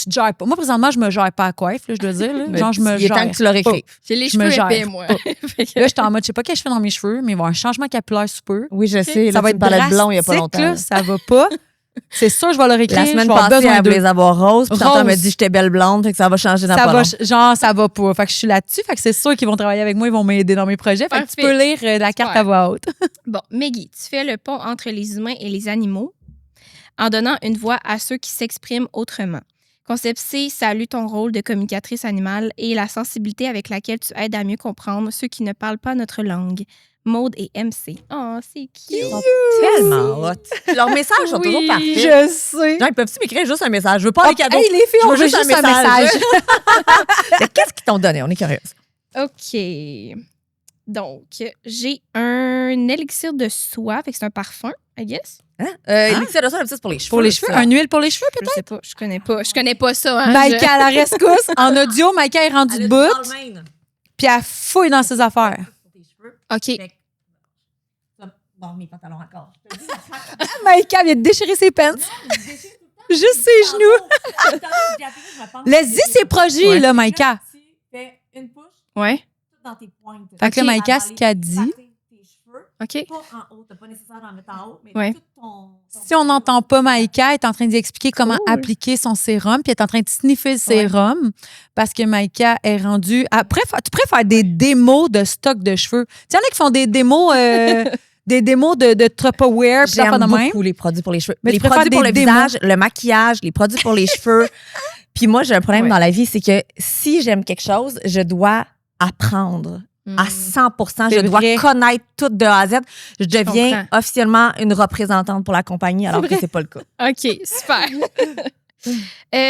te gères pas. Moi, présentement, je me gère pas à coiffe, là, je dois dire. Là. Genre, je me il est temps que tu leur écrives. J'ai les cheveux épais, moi. Là, je suis en mode, je sais pas qu'est-ce que je fais dans mes cheveux, mais il va y avoir un changement capillaire sous peu. Oui, je sais. Ça va être drastique, blond il y a pas longtemps. Là, ça va pas. C'est sûr, je vais leur écrire. La semaine passée, elle voulait les avoir roses. Puis tantôt, elle m'a dit j'étais belle blonde. Fait que ça va changer dans pas long. Ça va pas. Fait que je suis là-dessus. Fait que c'est sûr qu'ils vont travailler avec moi. Ils vont m'aider dans mes projets. Fait que tu peux lire la carte à voix haute. Bon, Meggy, tu fais le pont entre les humains et les animaux en donnant une voix à ceux qui s'expriment autrement. Concept C salue ton rôle de communicatrice animale et la sensibilité avec laquelle tu aides à mieux comprendre ceux qui ne parlent pas notre langue. Maude et MC. Oh, c'est cute! Ils sont tellement hot. Leurs messages sont toujours parfaits. Je sais. Genre, ils peuvent-tu m'écrire juste un message? Je veux pas des cadeaux. Hey, les filles, on veut juste un message. Qu'est-ce qu'ils t'ont donné? On est curieuse. OK. Donc, j'ai un élixir de soie. Fait que c'est un parfum, I guess. Élixir de soie, c'est pour les cheveux. Pour les cheveux? Un huile pour les cheveux, peut-être? Je sais pas. Je connais pas ça. Hein, Maïka, à la rescousse. En audio, Maïka est rendue debout. Puis elle fouille dans ses affaires. OK. Bon, mes pantalons encore. Maïka vient de déchirer ses pants. Juste ses genoux. Laisse-y ses produits, là, Maïka. Une push. Ouais. dans tes pointes. Fait que là, Maïka, ce qu'elle dit... OK. Pas en haut, t'as pas nécessaire d'en mettre en haut, mais Ouais. tout ton Si on n'entend pas Maïka, elle est en train d'expliquer comment Cool. appliquer son sérum, puis elle est en train de sniffer le sérum parce que Maïka est rendue... Tu préfères des démos de stock de cheveux. Tu sais, il y en a qui font des démos... des démos de Tupperware, puis J'aime de même. beaucoup les produits pour les cheveux. Mais les tu préfères produits pour le des démos? visage, le maquillage, les produits pour les cheveux. Puis moi, j'ai un problème Ouais. dans la vie, c'est que si j'aime quelque chose, je dois apprendre à 100%. C'est Je dois vrai. connaître tout de A à Z. Je deviens comprends. officiellement une représentante pour la compagnie, alors que c'est pas le cas. OK, super.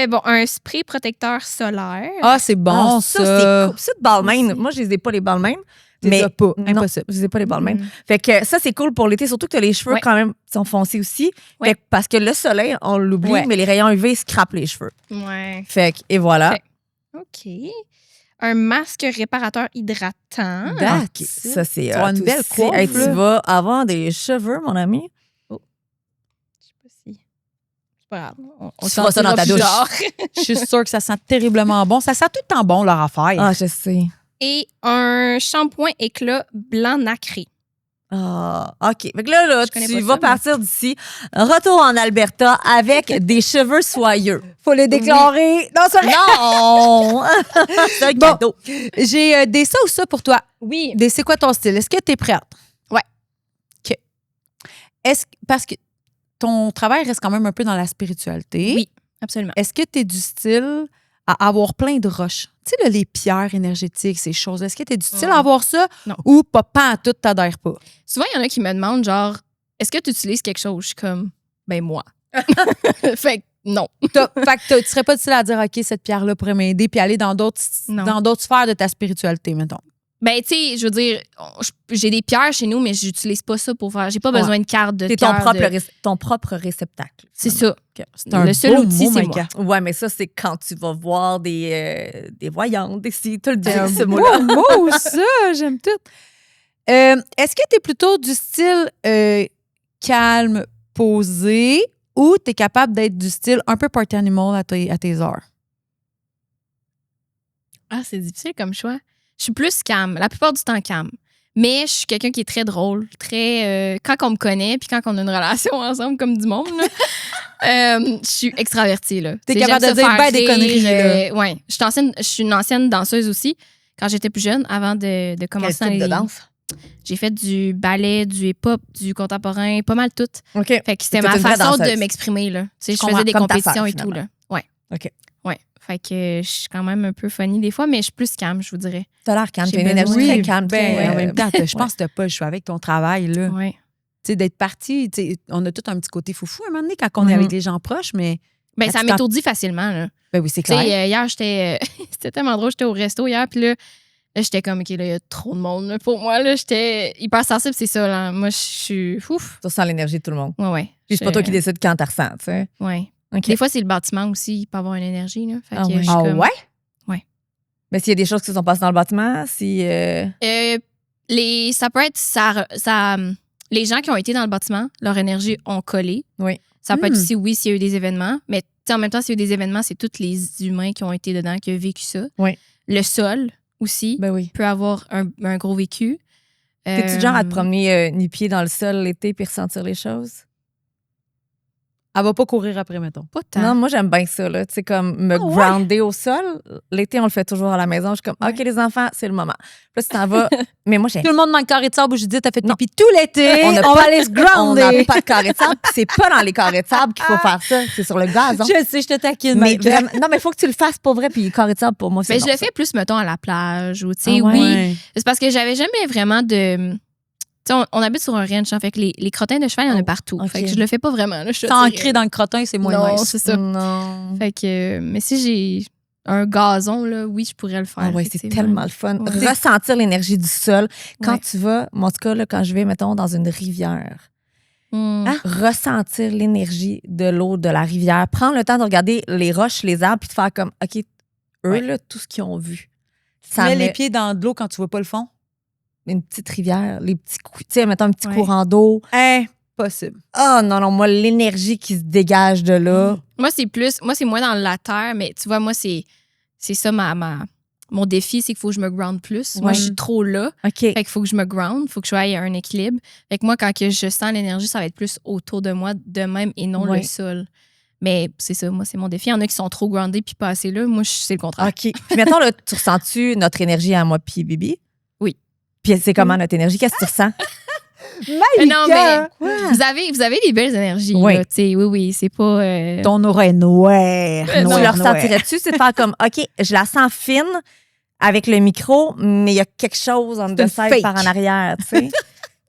Bon, un spray protecteur solaire. Ah, c'est bon, Ah, ça. c'est cool. C'est de Balmain. Aussi. Moi, je les ai pas, les Balmain. Tu les as pas. non, Impossible. je les ai pas, les Balmain. Mm. Fait que ça, c'est cool pour l'été, surtout que t'as les cheveux Ouais. quand même sont foncés aussi. Ouais. Fait que parce que le soleil, on l'oublie, Ouais. mais les rayons UV scrapent les cheveux. Ouais. Fait que, et voilà. Fait- OK. Un masque réparateur hydratant. That's Ok, it. ça, c'est Tu vas avoir une hot belle aussi. coiffe, Hey, tu là. vas avoir des cheveux, mon ami. Je sais pas si. C'est pas grave. On Tu feras ça dans ta sentira douche. plus tard. Je suis sûre que ça sent terriblement bon. Ça sent tout le temps bon, leur affaire. Ah, je sais. Et un shampoing éclat blanc nacré. Ah, OK. Fait que là, Je connais tu pas vas ça, mais- partir d'ici. Retour en Alberta avec des cheveux soyeux. Faut les déclarer. Non, c'est Non! C'est un Bon. cadeau. J'ai des ça ou ça pour toi. Oui. C'est quoi ton style? Est-ce que tu es prête? Ouais. OK. Parce que ton travail reste quand même un peu dans la spiritualité. Oui, absolument. Est-ce que tu es du style à avoir plein de roches? Tu sais, là, les pierres énergétiques, ces choses. Est-ce que tu es du style à avoir ça? Non. Ou pas à tout, t'adhères pas? Souvent, il y en a qui me demandent, genre, est-ce que tu utilises quelque chose? Je suis comme, ben moi. Fait que non. Fait que tu serais pas du style à dire, OK, cette pierre-là pourrait m'aider, puis aller dans d'autres sphères de ta spiritualité, mettons. Ben, tu sais, je veux dire, j'ai des pierres chez nous, mais j'utilise pas ça pour faire. J'ai pas besoin de carte de C'est pierre. ton propre réceptacle. C'est ça. C'est un Le seul beau outil, mot, c'est Maïka. Ouais, mais ça, c'est quand tu vas voir des voyantes. Si tu le dis, C'est un ce beau mot-là. mot, ça. J'aime tout. Est-ce que tu es plutôt du style calme, posé, ou tu es capable d'être du style un peu party animal à tes heures? Ah, c'est difficile comme choix. Je suis plus calme, la plupart du temps calme. Mais je suis quelqu'un qui est très drôle, très quand on me connaît, puis quand on a une relation ensemble comme du monde, là, je suis extravertie là. T'es Tu sais, capable j'aime de ça dire faire ben des rire, conneries, là. ouais, je suis une ancienne danseuse aussi. Quand j'étais plus jeune, avant de Quel commencer type de danse? j'ai fait du ballet, du hip-hop, du contemporain, pas mal tout. OK. Fait que c'était T'es ma une vraie façon danseuse. de m'exprimer là. Tu sais, je comprends, faisais des comme ta compétitions sœur, et tout là. Ouais. OK. Ouais. Fait que je suis quand même un peu funny des fois, mais je suis plus calme, je vous dirais. T'as l'air calme. J'ai T'as une énergie besoin. très Oui, calme. ben, très, en même temps, je pense ouais. que t'as pas le choix avec ton travail, là. Ouais. Tu sais, d'être parti, tu sais, on a tout un petit côté foufou à un moment donné quand on est avec les gens proches, mais Ben, Quand ça tu t'en- m'étourdit facilement, là. ben oui, c'est Tu sais, clair. hier, j'étais. C'était tellement drôle, j'étais au resto hier, puis là, j'étais comme, OK, là, il y a trop de monde. Là. Pour moi, là, j'étais hyper sensible, c'est ça, là. Moi, je suis. Ouf. Tu sens l'énergie de tout le monde. Ouais, ouais. Puis c'est pas toi qui décides quand tu ressens, tu sais. Ouais. OK. Des fois, c'est le bâtiment aussi, il peut avoir une énergie, là. Fait Ah que ouais. je suis Ah comme- ouais? Mais s'il y a des choses qui se sont passées dans le bâtiment, si. Ça peut être. Les gens qui ont été dans le bâtiment, leur énergie ont collé. Oui. Ça peut être Hmm. aussi, oui, s'il y a eu des événements, mais tu sais, en même temps, s'il y a eu des événements, c'est tous les humains qui ont été dedans, qui ont vécu ça. Oui. Le sol aussi Ben oui. peut avoir un gros vécu. T'es-tu du genre à te promener nu-pied dans le sol l'été puis ressentir les choses? Elle va pas courir après, mettons. Pas tant. Non, moi, j'aime bien ça, là. Tu sais, comme me Ah ouais? grounder au sol. L'été, on le fait toujours à la maison. Je suis comme, Ouais. OK, les enfants, c'est le moment. Puis là, tu t'en vas. Mais moi, j'ai. Tout le monde dans le carré de sable où Judith a fait Non. pipi tout l'été. On n'a On pas- va aller se On n'a grounder. pas de carré de sable. Puis c'est pas dans les carrés de sable qu'il faut faire ça. C'est sur le gazon. Je sais, je te taquine, Mais Maïka. vraiment, non, mais il faut que tu le fasses pour vrai. Puis carré de sable, pour moi, c'est Mais non, je le ça. fais plus, mettons, à la plage ou, tu sais, Ah ouais? oui. Ouais. C'est parce que j'avais jamais vraiment de. Tu sais, on habite sur un ranch, hein, fait que les crottins de cheval, il y en a Oh, partout. ok. Fait que je le fais pas vraiment. Là, je te Sans dirais. ancré dans le crottin, c'est moins Non, nice. c'est ça. Non. Fait que, mais si j'ai un gazon, là, oui, je pourrais le faire. Ah ouais, c'est effectivement. tellement le fun. Ouais. Ressentir l'énergie du sol. Quand Ouais. tu vas, moi, en tout cas, là, quand je vais, mettons, dans une rivière, Hmm. ressentir l'énergie de l'eau de la rivière, prendre le temps de regarder les roches, les arbres, puis de faire comme, OK, eux, Ouais. là, tout ce qu'ils ont vu. Tu Ça mets les met pieds dans de l'eau quand tu vois pas le fond? une petite rivière, les petits coups, tu sais, mettons un petit Ouais. courant d'eau. Impossible. Oh non, non, moi, l'énergie qui se dégage de là. Moi, c'est moins dans la terre, mais tu vois, moi, c'est ça ma Mon défi, c'est qu'il faut que je me ground plus. Moi, je suis trop là. OK. Fait qu'il faut que je me ground, il faut que je sois à un équilibre. Fait que moi, quand que je sens l'énergie, ça va être plus autour de moi de même et non le sol. Mais c'est ça, moi, c'est mon défi. Il y en a qui sont trop groundés puis pas assez là. Moi, c'est le contraire. OK. Puis mettons, là, tu ressens-tu notre énergie à moi puis Bibi? Oui. Puis c'est comment notre énergie? Qu'est-ce que tu ressens? Non, mais vous avez des belles énergies. Oui. Là, oui, c'est pas... Ton aura est noire. Tu le ressentirais-tu? C'est de faire comme, OK, je la sens fine avec le micro, mais il y a quelque chose en dessous par en arrière, tu sais.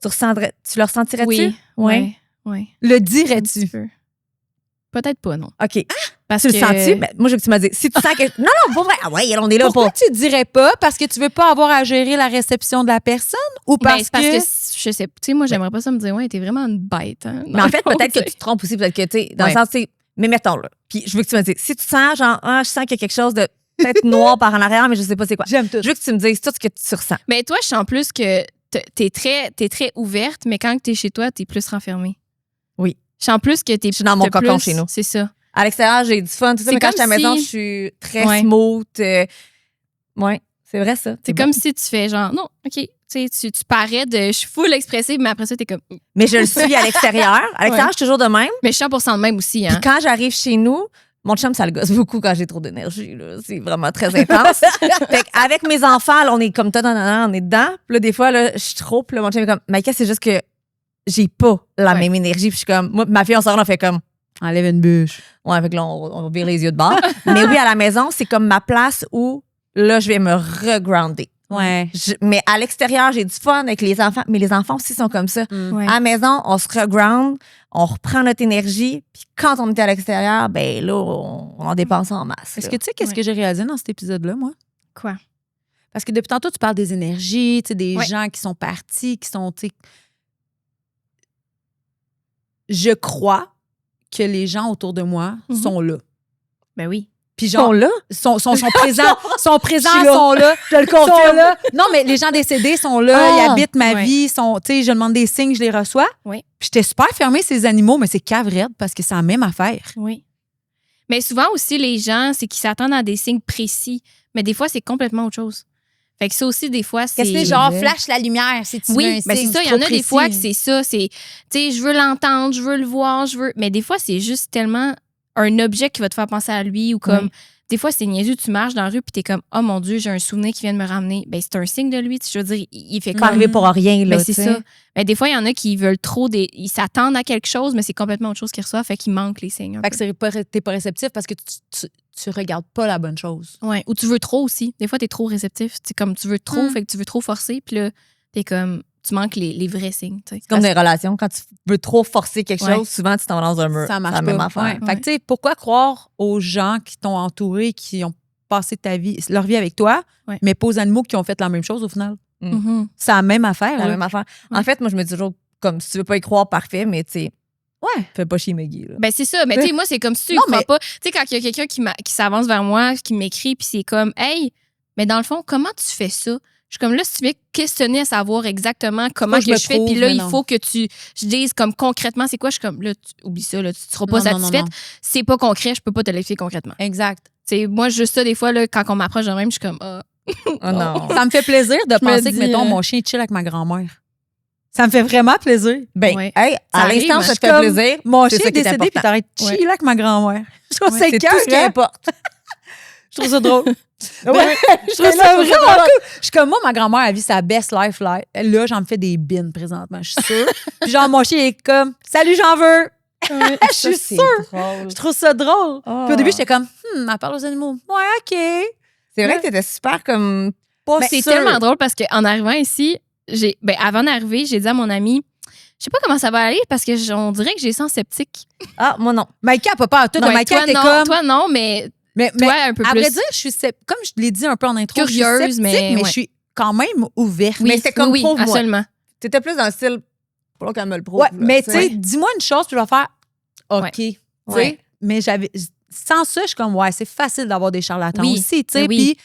Tu le ressentirais-tu? Oui. Oui. Oui. Le dirais-tu? Peut-être pas, non. OK. Parce tu que... le sens-tu? Ben, moi, je veux que tu m'as dit, si tu sens que... Non, pour vrai. Ah ouais, on est là Pourquoi tu dirais pas? Parce que tu veux pas avoir à gérer la réception de la personne? Ou parce que je sais, tu sais, moi, j'aimerais pas ça me dire, ouais, t'es vraiment une bête. Hein? Mais en fait, peut-être que tu te trompes aussi, peut-être que, tu sais, dans le sens, tu sais, mais mettons, là. Puis je veux que tu me dises, si tu sens, genre, je sens qu'il y a quelque chose de peut-être noir par en arrière, mais je sais pas c'est quoi. J'aime tout. Je veux que tu me dises tout ce que tu ressens. Mais toi, je sens plus que t'es très ouverte, mais quand t'es chez toi, t'es plus renfermée. Oui. Je sens plus que Je suis dans mon cocon chez nous. C'est ça. À l'extérieur, j'ai du fun, tout ça, mais quand je suis à la maison, je suis très smooth. Ouais, c'est vrai ça. C'est comme si tu fais genre, non, OK. Tu parais de. Je suis full expressive, mais après ça, t'es comme. Mais je le suis à l'extérieur. À l'extérieur, je suis toujours de même. Mais je suis 100% de même aussi. Hein. Puis quand j'arrive chez nous, mon chum, ça le gosse beaucoup quand j'ai trop d'énergie. Là. C'est vraiment très intense. Fait avec mes enfants, là, on est comme on est dedans. Puis là, des fois, là, je suis trop. Puis là, mon chum est comme, Maïka, c'est juste que j'ai pas la même énergie. Puis je suis comme, moi, ma fille, on sort, on fait comme. Enlève une bûche. Ouais, avec là, on vire les yeux de bord. Mais oui, à la maison, c'est comme ma place où, là, je vais me regrounder. Ouais. Mais à l'extérieur, j'ai du fun avec les enfants. Mais les enfants aussi sont comme ça. Ouais. À la maison, on se reground, on reprend notre énergie. Puis quand on était à l'extérieur, ben là, on en dépense en masse. Est-ce que tu sais qu'est-ce que j'ai réalisé dans cet épisode-là, moi? Quoi? Parce que depuis tantôt, tu parles des énergies, tu sais, des gens qui sont partis, qui sont, tu sais... Je crois que les gens autour de moi sont là. Ben oui. Puis genre, sont là? Sont présents, sont là. là. Je le confirme. Sont là. Non, mais les gens décédés sont là, ils habitent ma vie, tu sais, je demande des signes, je les reçois. Oui. Puis j'étais super fermée, ces animaux, mais c'est cave-raide parce que c'est la même affaire. Oui. Mais souvent aussi, les gens, c'est qu'ils s'attendent à des signes précis, mais des fois, c'est complètement autre chose. Fait que ça aussi, des fois, c'est... Qu'est-ce que c'est, genre, flash la lumière, si tu veux un mais c'est signe ça. Il y en a précis. des fois que c'est ça. C'est, tu sais, je veux l'entendre, je veux le voir, je veux... Mais des fois, c'est juste tellement un objet qui va te faire penser à lui ou comme... Des fois, c'est niaiseux, tu marches dans la rue puis t'es comme, oh mon Dieu, j'ai un souvenir qui vient de me ramener. Ben, c'est un signe de lui. Je veux dire, il fait Pas arrivé pour rien, là. Ben, c'est ça. Ben, des fois, il y en a qui veulent trop, ils s'attendent à quelque chose, mais c'est complètement autre chose qu'ils reçoivent, fait qu'ils manquent les signes. Fait que t'es pas réceptif parce que tu regardes pas la bonne chose. Ouais. Ou tu veux trop aussi. Des fois, t'es trop réceptif. C'est comme tu veux trop, fait que tu veux trop forcer, puis là, t'es comme, tu manques les vrais signes. T'sais. C'est comme des relations. Quand tu veux trop forcer quelque chose, souvent, tu t'en vas dans un mur. Ça marche c'est la pas. même affaire. Ouais. Fait que, tu sais, pourquoi croire aux gens qui t'ont entouré, qui ont passé leur vie avec toi, mais pas aux animaux qui ont fait la même chose au final? C'est la même affaire. C'est la même affaire. En fait, moi, je me dis toujours, comme si tu veux pas y croire, parfait, mais tu sais, fais pas chier Maggie. Là. Ben, c'est ça. Mais tu sais, moi, c'est comme si tu crois pas. Tu sais, quand il y a quelqu'un qui s'avance vers moi, qui m'écrit, puis c'est comme, hey, mais dans le fond, comment tu fais ça? Je suis comme là, si tu veux questionner à savoir exactement comment que je fais, puis là, il faut que je dise comme concrètement c'est quoi. Je suis comme là, oublie ça, là, tu seras pas satisfaite. C'est pas concret, je peux pas te l'expliquer concrètement. Exact. T'sais, moi, juste ça, des fois, là, quand on m'approche de même, je suis comme oh non. Ça me fait plaisir de penser que, mettons, mon chien chill avec ma grand-mère. Ça me fait vraiment plaisir. Ben, hey, à l'instant, ça te fait plaisir. Mon chien est décédé, puis t'arrêtes de chiller avec ma grand-mère. Je trouve c'est tout ce qui importe. Je trouve ça drôle. Je trouve ça vraiment cool. Je suis comme, moi, ma grand-mère, elle vit sa best life. Là, j'en me fais des bines présentement, je suis sûre. Puis genre, mon chien est comme, salut, j'en veux. Je suis sûre. Je trouve ça drôle. Puis au début, j'étais comme, elle parle aux animaux. Ouais, OK. C'est vrai que t'étais super comme pas c'est sûre. tellement drôle parce qu'en arrivant ici, avant d'arriver, j'ai dit à mon ami, je sais pas comment ça va aller parce que on dirait que j'ai sens sceptique. Ah, moi non. Maïka, papa, toi, Maïka, t'es non, comme... Toi, non, mais toi, un peu à plus. vrai dire, je suis comme je l'ai dit un peu en intro, curieuse, je suis sceptique, mais je suis quand même ouverte. Oui, mais c'est comme oui, prouve-moi. absolument. T'étais plus dans le style, pour qu'elle me le prouve. Ouais, là, mais tu sais, dis-moi une chose, puis je vais faire OK. Ouais. Tu sais, Ouais. mais sans ça, je suis comme, ouais, c'est facile d'avoir des charlatans Oui, aussi, tu sais, oui. puis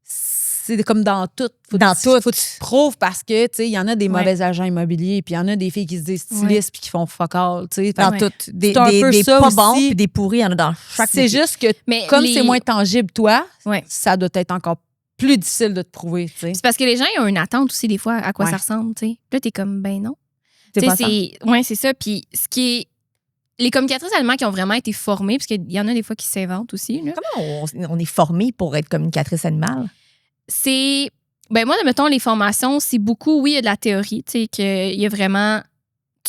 c'est comme dans tout. Faut que tu prouves parce que, tu sais, il y en a des mauvais agents immobiliers, puis il y en a des filles qui se disent stylistes puis qui font fuck all, tu sais. Dans tout. Des ça pas aussi. bons puis des pourris, il y en a dans chaque C'est métier. juste que, Mais comme c'est moins tangible, toi, Ouais. ça doit être encore plus difficile de te prouver, tu sais. C'est parce que les gens, ils ont une attente aussi, des fois, à quoi Ouais. ça ressemble, tu sais. Puis là, t'es comme, ben non. C'est Tu pas sais, ça. ouais, c'est ça. Puis ce qui est. Les communicatrices alimentaires qui ont vraiment été formées, parce qu'il y en a des fois qui s'inventent aussi, là. Comment on est formé pour être communicatrice animale? C'est. Ben moi, mettons, les formations, c'est beaucoup, oui, il y a de la théorie, tu sais, qu'il y a vraiment.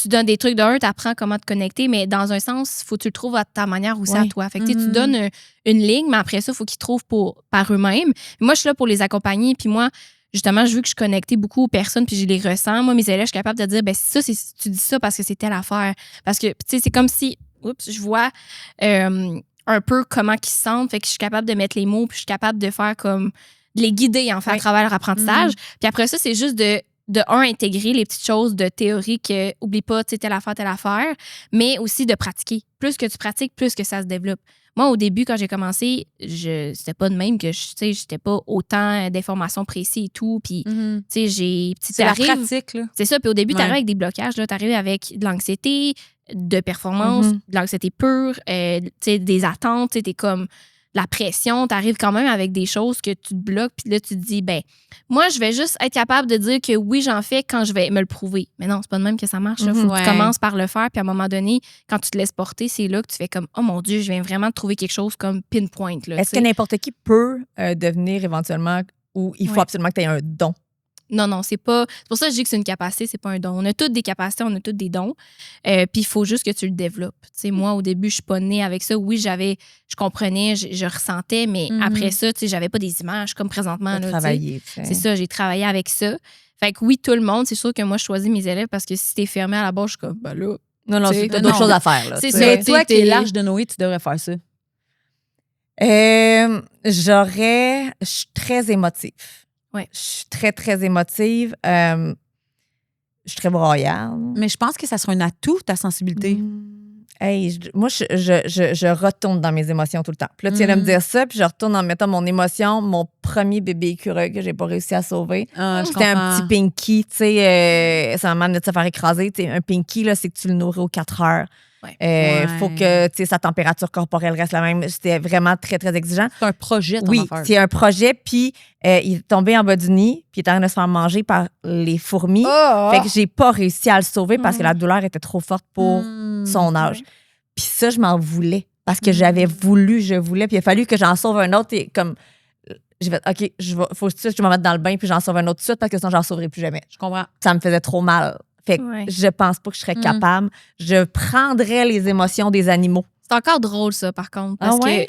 Tu donnes des trucs d'un, tu apprends comment te connecter, mais dans un sens, il faut que tu le trouves à ta manière aussi à toi. Fait que tu sais, tu donnes une ligne, mais après ça, il faut qu'ils trouvent par eux-mêmes. Moi, je suis là pour les accompagner, puis moi, justement, je veux que je suis connectée beaucoup aux personnes, puis je les ressens. Moi, mes élèves, je suis capable de dire, ben ça, tu dis ça parce que c'est telle affaire. Parce que, tu sais, c'est comme si, je vois un peu comment ils se sentent, fait que je suis capable de mettre les mots, puis je suis capable de faire comme, de les guider, en fait, à travers leur apprentissage. Puis après ça, c'est juste de intégrer les petites choses de théorie que, oublie pas, tu sais, telle affaire, mais aussi de pratiquer. Plus que tu pratiques, plus que ça se développe. Moi, au début, quand j'ai commencé, c'était pas de même que, tu sais, j'étais pas autant d'informations précises et tout. Puis, tu sais, C'est la pratique, là. C'est ça. Puis au début, t'arrives avec des blocages, là. T'arrives avec de l'anxiété, de performance, de l'anxiété pure, tu sais, des attentes, tu sais, t'es comme la pression, t'arrives quand même avec des choses que tu te bloques, puis là, tu te dis, ben, moi, je vais juste être capable de dire que oui, j'en fais quand je vais me le prouver. Mais non, c'est pas de même que ça marche. Il faut que tu commences par le faire, puis à un moment donné, quand tu te laisses porter, c'est là que tu fais comme, oh mon Dieu, je viens vraiment de trouver quelque chose comme pinpoint. Est-ce que n'importe qui peut devenir éventuellement, ou il faut absolument que tu aies un don? Non, c'est pas. C'est pour ça que je dis que c'est une capacité, c'est pas un don. On a toutes des capacités, on a toutes des dons. Puis il faut juste que tu le développes. Tu sais, moi, au début, je suis pas née avec ça. Oui, je comprenais, je ressentais, mais après ça, tu sais, j'avais pas des images comme présentement. Là, travailler. C'est ça, j'ai travaillé avec ça. Fait que oui, tout le monde, c'est sûr que moi, je choisis mes élèves parce que si t'es fermé à la base, je suis comme, ben là. Non, c'est d'autres choses à faire. Là, c'est Mais ça, toi qui es l'âge de Noé, tu devrais faire ça. Je suis très émotive. Ouais. Je suis très, très émotive. Je suis très broyarde. Mais je pense que ça sera un atout, ta sensibilité. Hey, moi, je retourne dans mes émotions tout le temps. Puis là, tu viens de me dire ça, puis je retourne en mettant mon émotion, mon premier bébé écureuil que j'ai pas réussi à sauver. C'était un petit pinky, tu sais, ça m'a amené de se faire écraser. Tu sais, un pinky, là, c'est que tu le nourris aux 4 heures. Faut que sa température corporelle reste la même. C'était vraiment très, très exigeant. C'est un projet, ton Oui, affaire. c'est un projet. Puis il est tombé en bas du nid, puis il est en train de se faire manger par les fourmis. Fait que j'ai pas réussi à le sauver parce que la douleur était trop forte pour son âge. Puis ça, je m'en voulais parce que je voulais. Puis il a fallu que j'en sauve un autre. Et comme j'ai fait, OK, faut que je m'en mette dans le bain puis j'en sauve un autre tout de suite parce que sinon, j'en sauverai plus jamais. Je comprends. Ça me faisait trop mal. Fait que je pense pas que je serais capable. Je prendrais les émotions des animaux. C'est encore drôle, ça, par contre. Parce que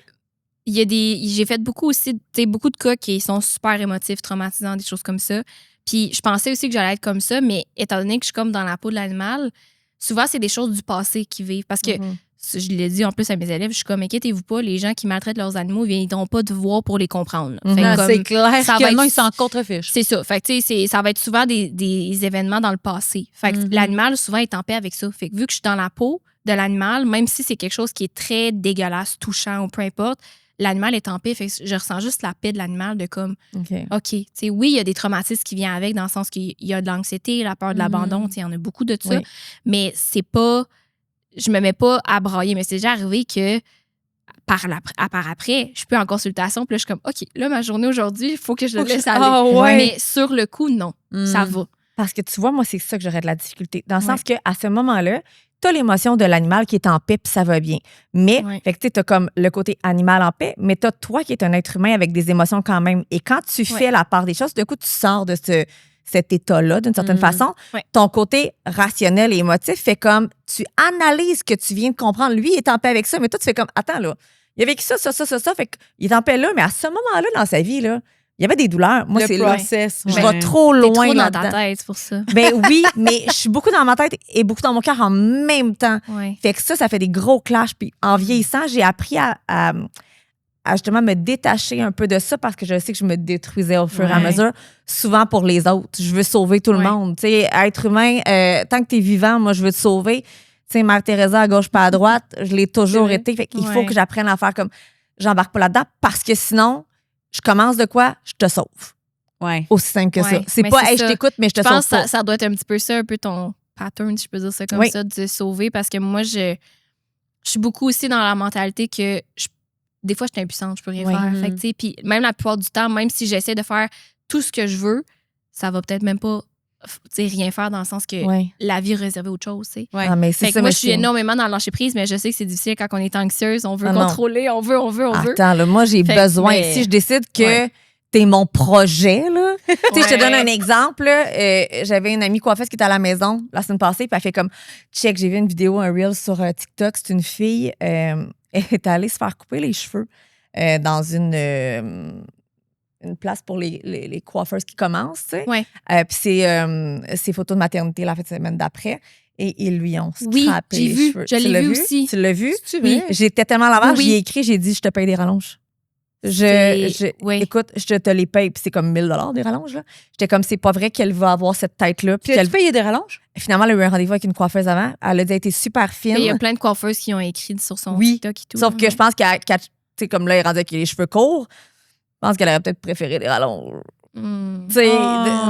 j'ai fait beaucoup aussi, beaucoup de cas qui sont super émotifs, traumatisants, des choses comme ça. Puis je pensais aussi que j'allais être comme ça, mais étant donné que je suis comme dans la peau de l'animal, souvent, c'est des choses du passé qui vivent. Parce que je l'ai dit en plus à mes élèves, je suis comme, inquiétez-vous pas, les gens qui maltraitent leurs animaux, ils viendront pas te voir pour les comprendre. C'est clair ça que non, ils s'en contrefichent. C'est ça. Fait que, tu sais, ça va être souvent des événements dans le passé. Fait que l'animal, souvent, est en paix avec ça. Fait que vu que je suis dans la peau de l'animal, même si c'est quelque chose qui est très dégueulasse, touchant ou peu importe, l'animal est en paix. Fait que je ressens juste la paix de l'animal de comme, OK, tu sais, oui, il y a des traumatismes qui viennent avec dans le sens qu'il y a de l'anxiété, la peur de l'abandon, tu sais, il y en a beaucoup de ça. Mais c'est pas... Je me mets pas à brailler, mais c'est déjà arrivé que par après, je suis plus en consultation, puis là, je suis comme, OK, là, ma journée aujourd'hui, il faut que je le laisse aller. Mais sur le coup, non, ça va. Parce que tu vois, moi, c'est ça que j'aurais de la difficulté. Dans le sens qu'à ce moment-là, tu as l'émotion de l'animal qui est en paix, puis ça va bien. Mais, fait que tu as comme le côté animal en paix, mais tu as toi qui es un être humain avec des émotions quand même. Et quand tu fais la part des choses, d'un coup, tu sors de cet état-là, d'une certaine façon. Ton côté rationnel et émotif fait comme, tu analyses ce que tu viens de comprendre. Lui, il est en paix avec ça, mais toi, tu fais comme, attends, là, il a vécu ça, fait qu'il est en paix là, mais à ce moment-là, dans sa vie, là, il y avait des douleurs. Moi, c'est là. Je vais trop loin trop là-dedans. dans ta tête, c'est pour ça. Ben oui, mais je suis beaucoup dans ma tête et beaucoup dans mon cœur en même temps. Fait que ça fait des gros clashs. Puis en vieillissant, j'ai appris à justement me détacher un peu de ça parce que je sais que je me détruisais au fur et à mesure, souvent pour les autres. Je veux sauver tout le monde. Tu sais, être humain, tant que tu es vivant, moi, je veux te sauver. Tu sais, Mère Teresa à gauche pas à droite, je l'ai toujours été. Fait qu'il faut que j'apprenne à faire comme j'embarque pas là-dedans parce que sinon, je commence de quoi? Je te sauve. Aussi simple que ça. C'est pas, hey, je t'écoute, mais je te sauve pas. Je pense que ça doit être un petit peu ça, un peu ton pattern, si je peux dire ça comme ça, de sauver parce que moi, je suis beaucoup aussi dans la mentalité que des fois, je suis impuissante, je peux rien Oui. faire. Fait que, tu sais, puis même la plupart du temps, même si j'essaie de faire tout ce que je veux, ça va peut-être même pas rien faire dans le sens que la vie est réservée à autre chose. Tu sais. Ouais. Ah, mais Fait que ça, moi, je suis énormément dans le lâcher prise, mais je sais que c'est difficile quand on est anxieuse. On veut Ah, non. contrôler, on veut. Attends, là, moi, j'ai Fait- besoin. mais- Si je décide que Ouais. t'es mon projet, là. Tu sais, je te Ouais. donne un exemple. Là. J'avais une amie coiffeuse qui était à la maison la semaine passée, puis elle fait comme, check, j'ai vu une vidéo, un reel sur TikTok. C'est une fille, elle est allée se faire couper les cheveux dans une place pour les coiffeuses qui commencent, tu sais. Ouais. Puis c'est photos de maternité la fin de semaine d'après. Et ils lui ont Oui, scrappé j'ai les vu. cheveux. Je Tu l'ai l'as vu vu aussi. Tu l'as vu? Oui. J'étais tellement à l'envers, Oui. j'y ai écrit, j'ai dit, je te paye des rallonges. Oui. Écoute, je te les paye, puis c'est comme 1000 $ des rallonges. Là. J'étais comme, c'est pas vrai qu'elle va avoir cette tête-là. Puis Tu as payé des rallonges? Finalement, elle a eu un rendez-vous avec une coiffeuse avant. Elle a dit, elle était super fine. Il y a plein de coiffeuses qui ont écrit sur son Oui. TikTok et tout. Sauf que je pense qu'elle, tu sais, comme là, elle est rendue avec les cheveux courts, je pense qu'elle aurait peut-être préféré des rallonges. Tu sais,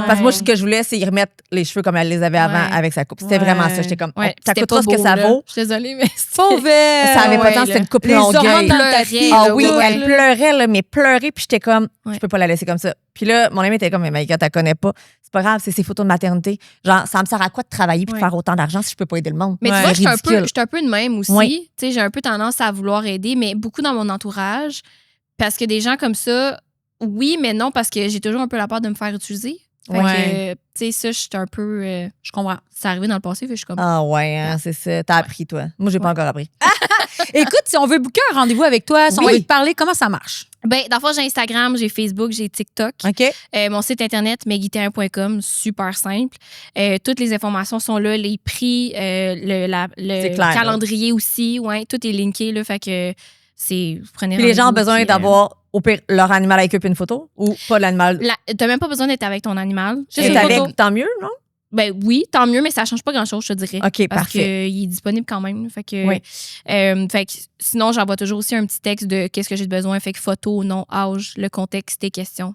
parce que moi, ce que je voulais, c'est y remettre les cheveux comme elle les avait avant Ouais. avec sa coupe. C'était vraiment ça. J'étais comme, Ouais, ça c'était coûtera pas ce que beau, ça là. vaut. Je suis désolée, mais Pauvre! Ça avait pas de temps, c'était une coupe Les hormones longueuil. dans le Pleurait, tapis. là, Ah oui, ouais. elle pleurait, là, mais pleurait, puis j'étais comme, Ouais. je peux pas la laisser comme ça. Puis là, mon ami était comme, mais Maïka, t'as connais pas. C'est pas grave, c'est ses photos de maternité. Genre, ça me sert à quoi de travailler puis de Ouais. faire autant d'argent si je peux pas aider le monde? Mais Ouais. tu vois, je C'est suis ridicule. un peu de même aussi. Oui. Tu sais, j'ai un peu tendance à vouloir aider, mais beaucoup dans mon entourage. Parce que des gens comme ça, oui, mais non, parce que j'ai toujours un peu la peur de me faire utiliser. Fait que, tu sais, ça, je suis un peu. Je comprends. C'est arrivé dans le passé, fait que je suis comme. Ah ouais, hein, c'est ça. T'as appris, toi. Moi, j'ai pas encore appris. Écoute, si on veut booker un rendez-vous avec toi, si on Oui. veut te parler, comment ça marche? Ben, dans le fond, j'ai Instagram, j'ai Facebook, j'ai TikTok. OK? Mon site internet, meguiterrain.com, super simple. Toutes les informations sont là, les prix, le C'est clair, calendrier aussi. Ouais, tout est linké, là. Fait que vous prenez Puis les gens ont rendez-vous, besoin puis, d'avoir, au pire, leur animal avec eux puis une photo ou pas l'animal. T'as même pas besoin d'être avec ton animal. Juste C'est une avec, photo. tant mieux, non? Ben oui, tant mieux, mais ça change pas grand-chose, je te dirais. OK, Parce parfait. qu'il est disponible quand même. Fait que, Oui. fait que sinon, j'envoie toujours aussi un petit texte de qu'est-ce que j'ai besoin. Fait que photo, nom, âge, le contexte, tes questions.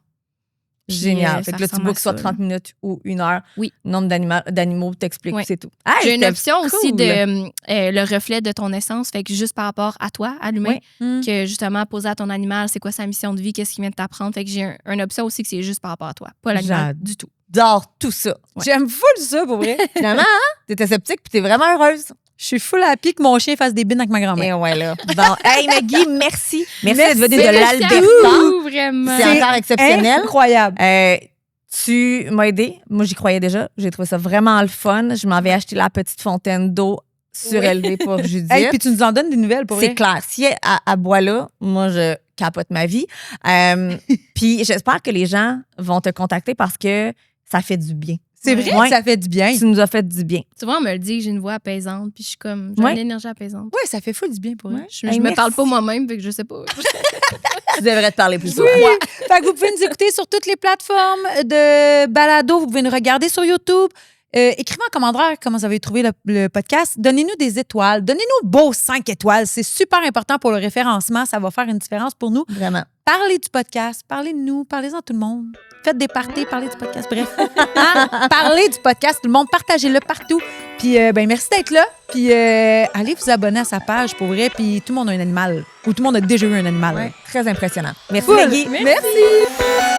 Puis, Génial. Fait ça que là, tu ressemble à bookes soit ça, 30 minutes ou 1 heure. Oui. Nombre d'animaux, t'expliques, Oui. c'est tout. J'ai une c'était option aussi cool. de le reflet de ton essence. Fait que juste par rapport à toi, à l'humain, Oui. que justement, poser à ton animal, c'est quoi sa mission de vie, qu'est-ce qu'il vient de t'apprendre. Fait que j'ai une option aussi que c'est juste par rapport à toi, pas l'animal du tout. J'adore tout ça. Ouais. J'aime full ça, pour vrai. Finalement, hein? T'étais sceptique puis t'es vraiment heureuse. Je suis full happy que mon chien fasse des bines avec ma grand-mère. Et ouais, là. Bon, hey, Maggie, merci. Merci d'être venue de Merci à l'Alberta. vous, vraiment. C'est encore exceptionnel. Incroyable. Tu m'as aidé. Moi, j'y croyais déjà. J'ai trouvé ça vraiment le fun. Je m'en vais acheter la petite fontaine d'eau surélevée pour Judith. Hey, puis tu nous en donnes des nouvelles, pour C'est vrai. clair. Si elle boit là, moi, je capote ma vie. Puis j'espère que les gens vont te contacter parce que ça fait du bien. C'est vrai Ouais. que ça fait du bien. Tu nous as fait du bien. Souvent, on me le dit que j'ai une voix apaisante, puis je suis comme, j'ai Ouais. une énergie apaisante. Ouais, ça fait full du bien pour vrai. Je Hey, me parle merci. pas moi-même, fait que je sais pas. Tu devrais te parler plus souvent. Fait que vous pouvez nous écouter sur toutes les plateformes de balado. Vous pouvez nous regarder sur YouTube. Écrivez en commentaire comment vous avez trouvé le podcast. Donnez-nous des étoiles. Donnez-nous beaux 5 étoiles. C'est super important pour le référencement. Ça va faire une différence pour nous. Vraiment. Parlez du podcast. Parlez de nous. Parlez-en à tout le monde. Faites des parties. Parlez du podcast. Bref. Hein? Parlez du podcast. Tout le monde, partagez-le partout. Puis, merci d'être là. Puis, allez vous abonner à sa page pour vrai. Puis, tout le monde a un animal. Ou tout le monde a déjà eu un animal. Ouais, très impressionnant. Merci, Cool. Maggie. Merci.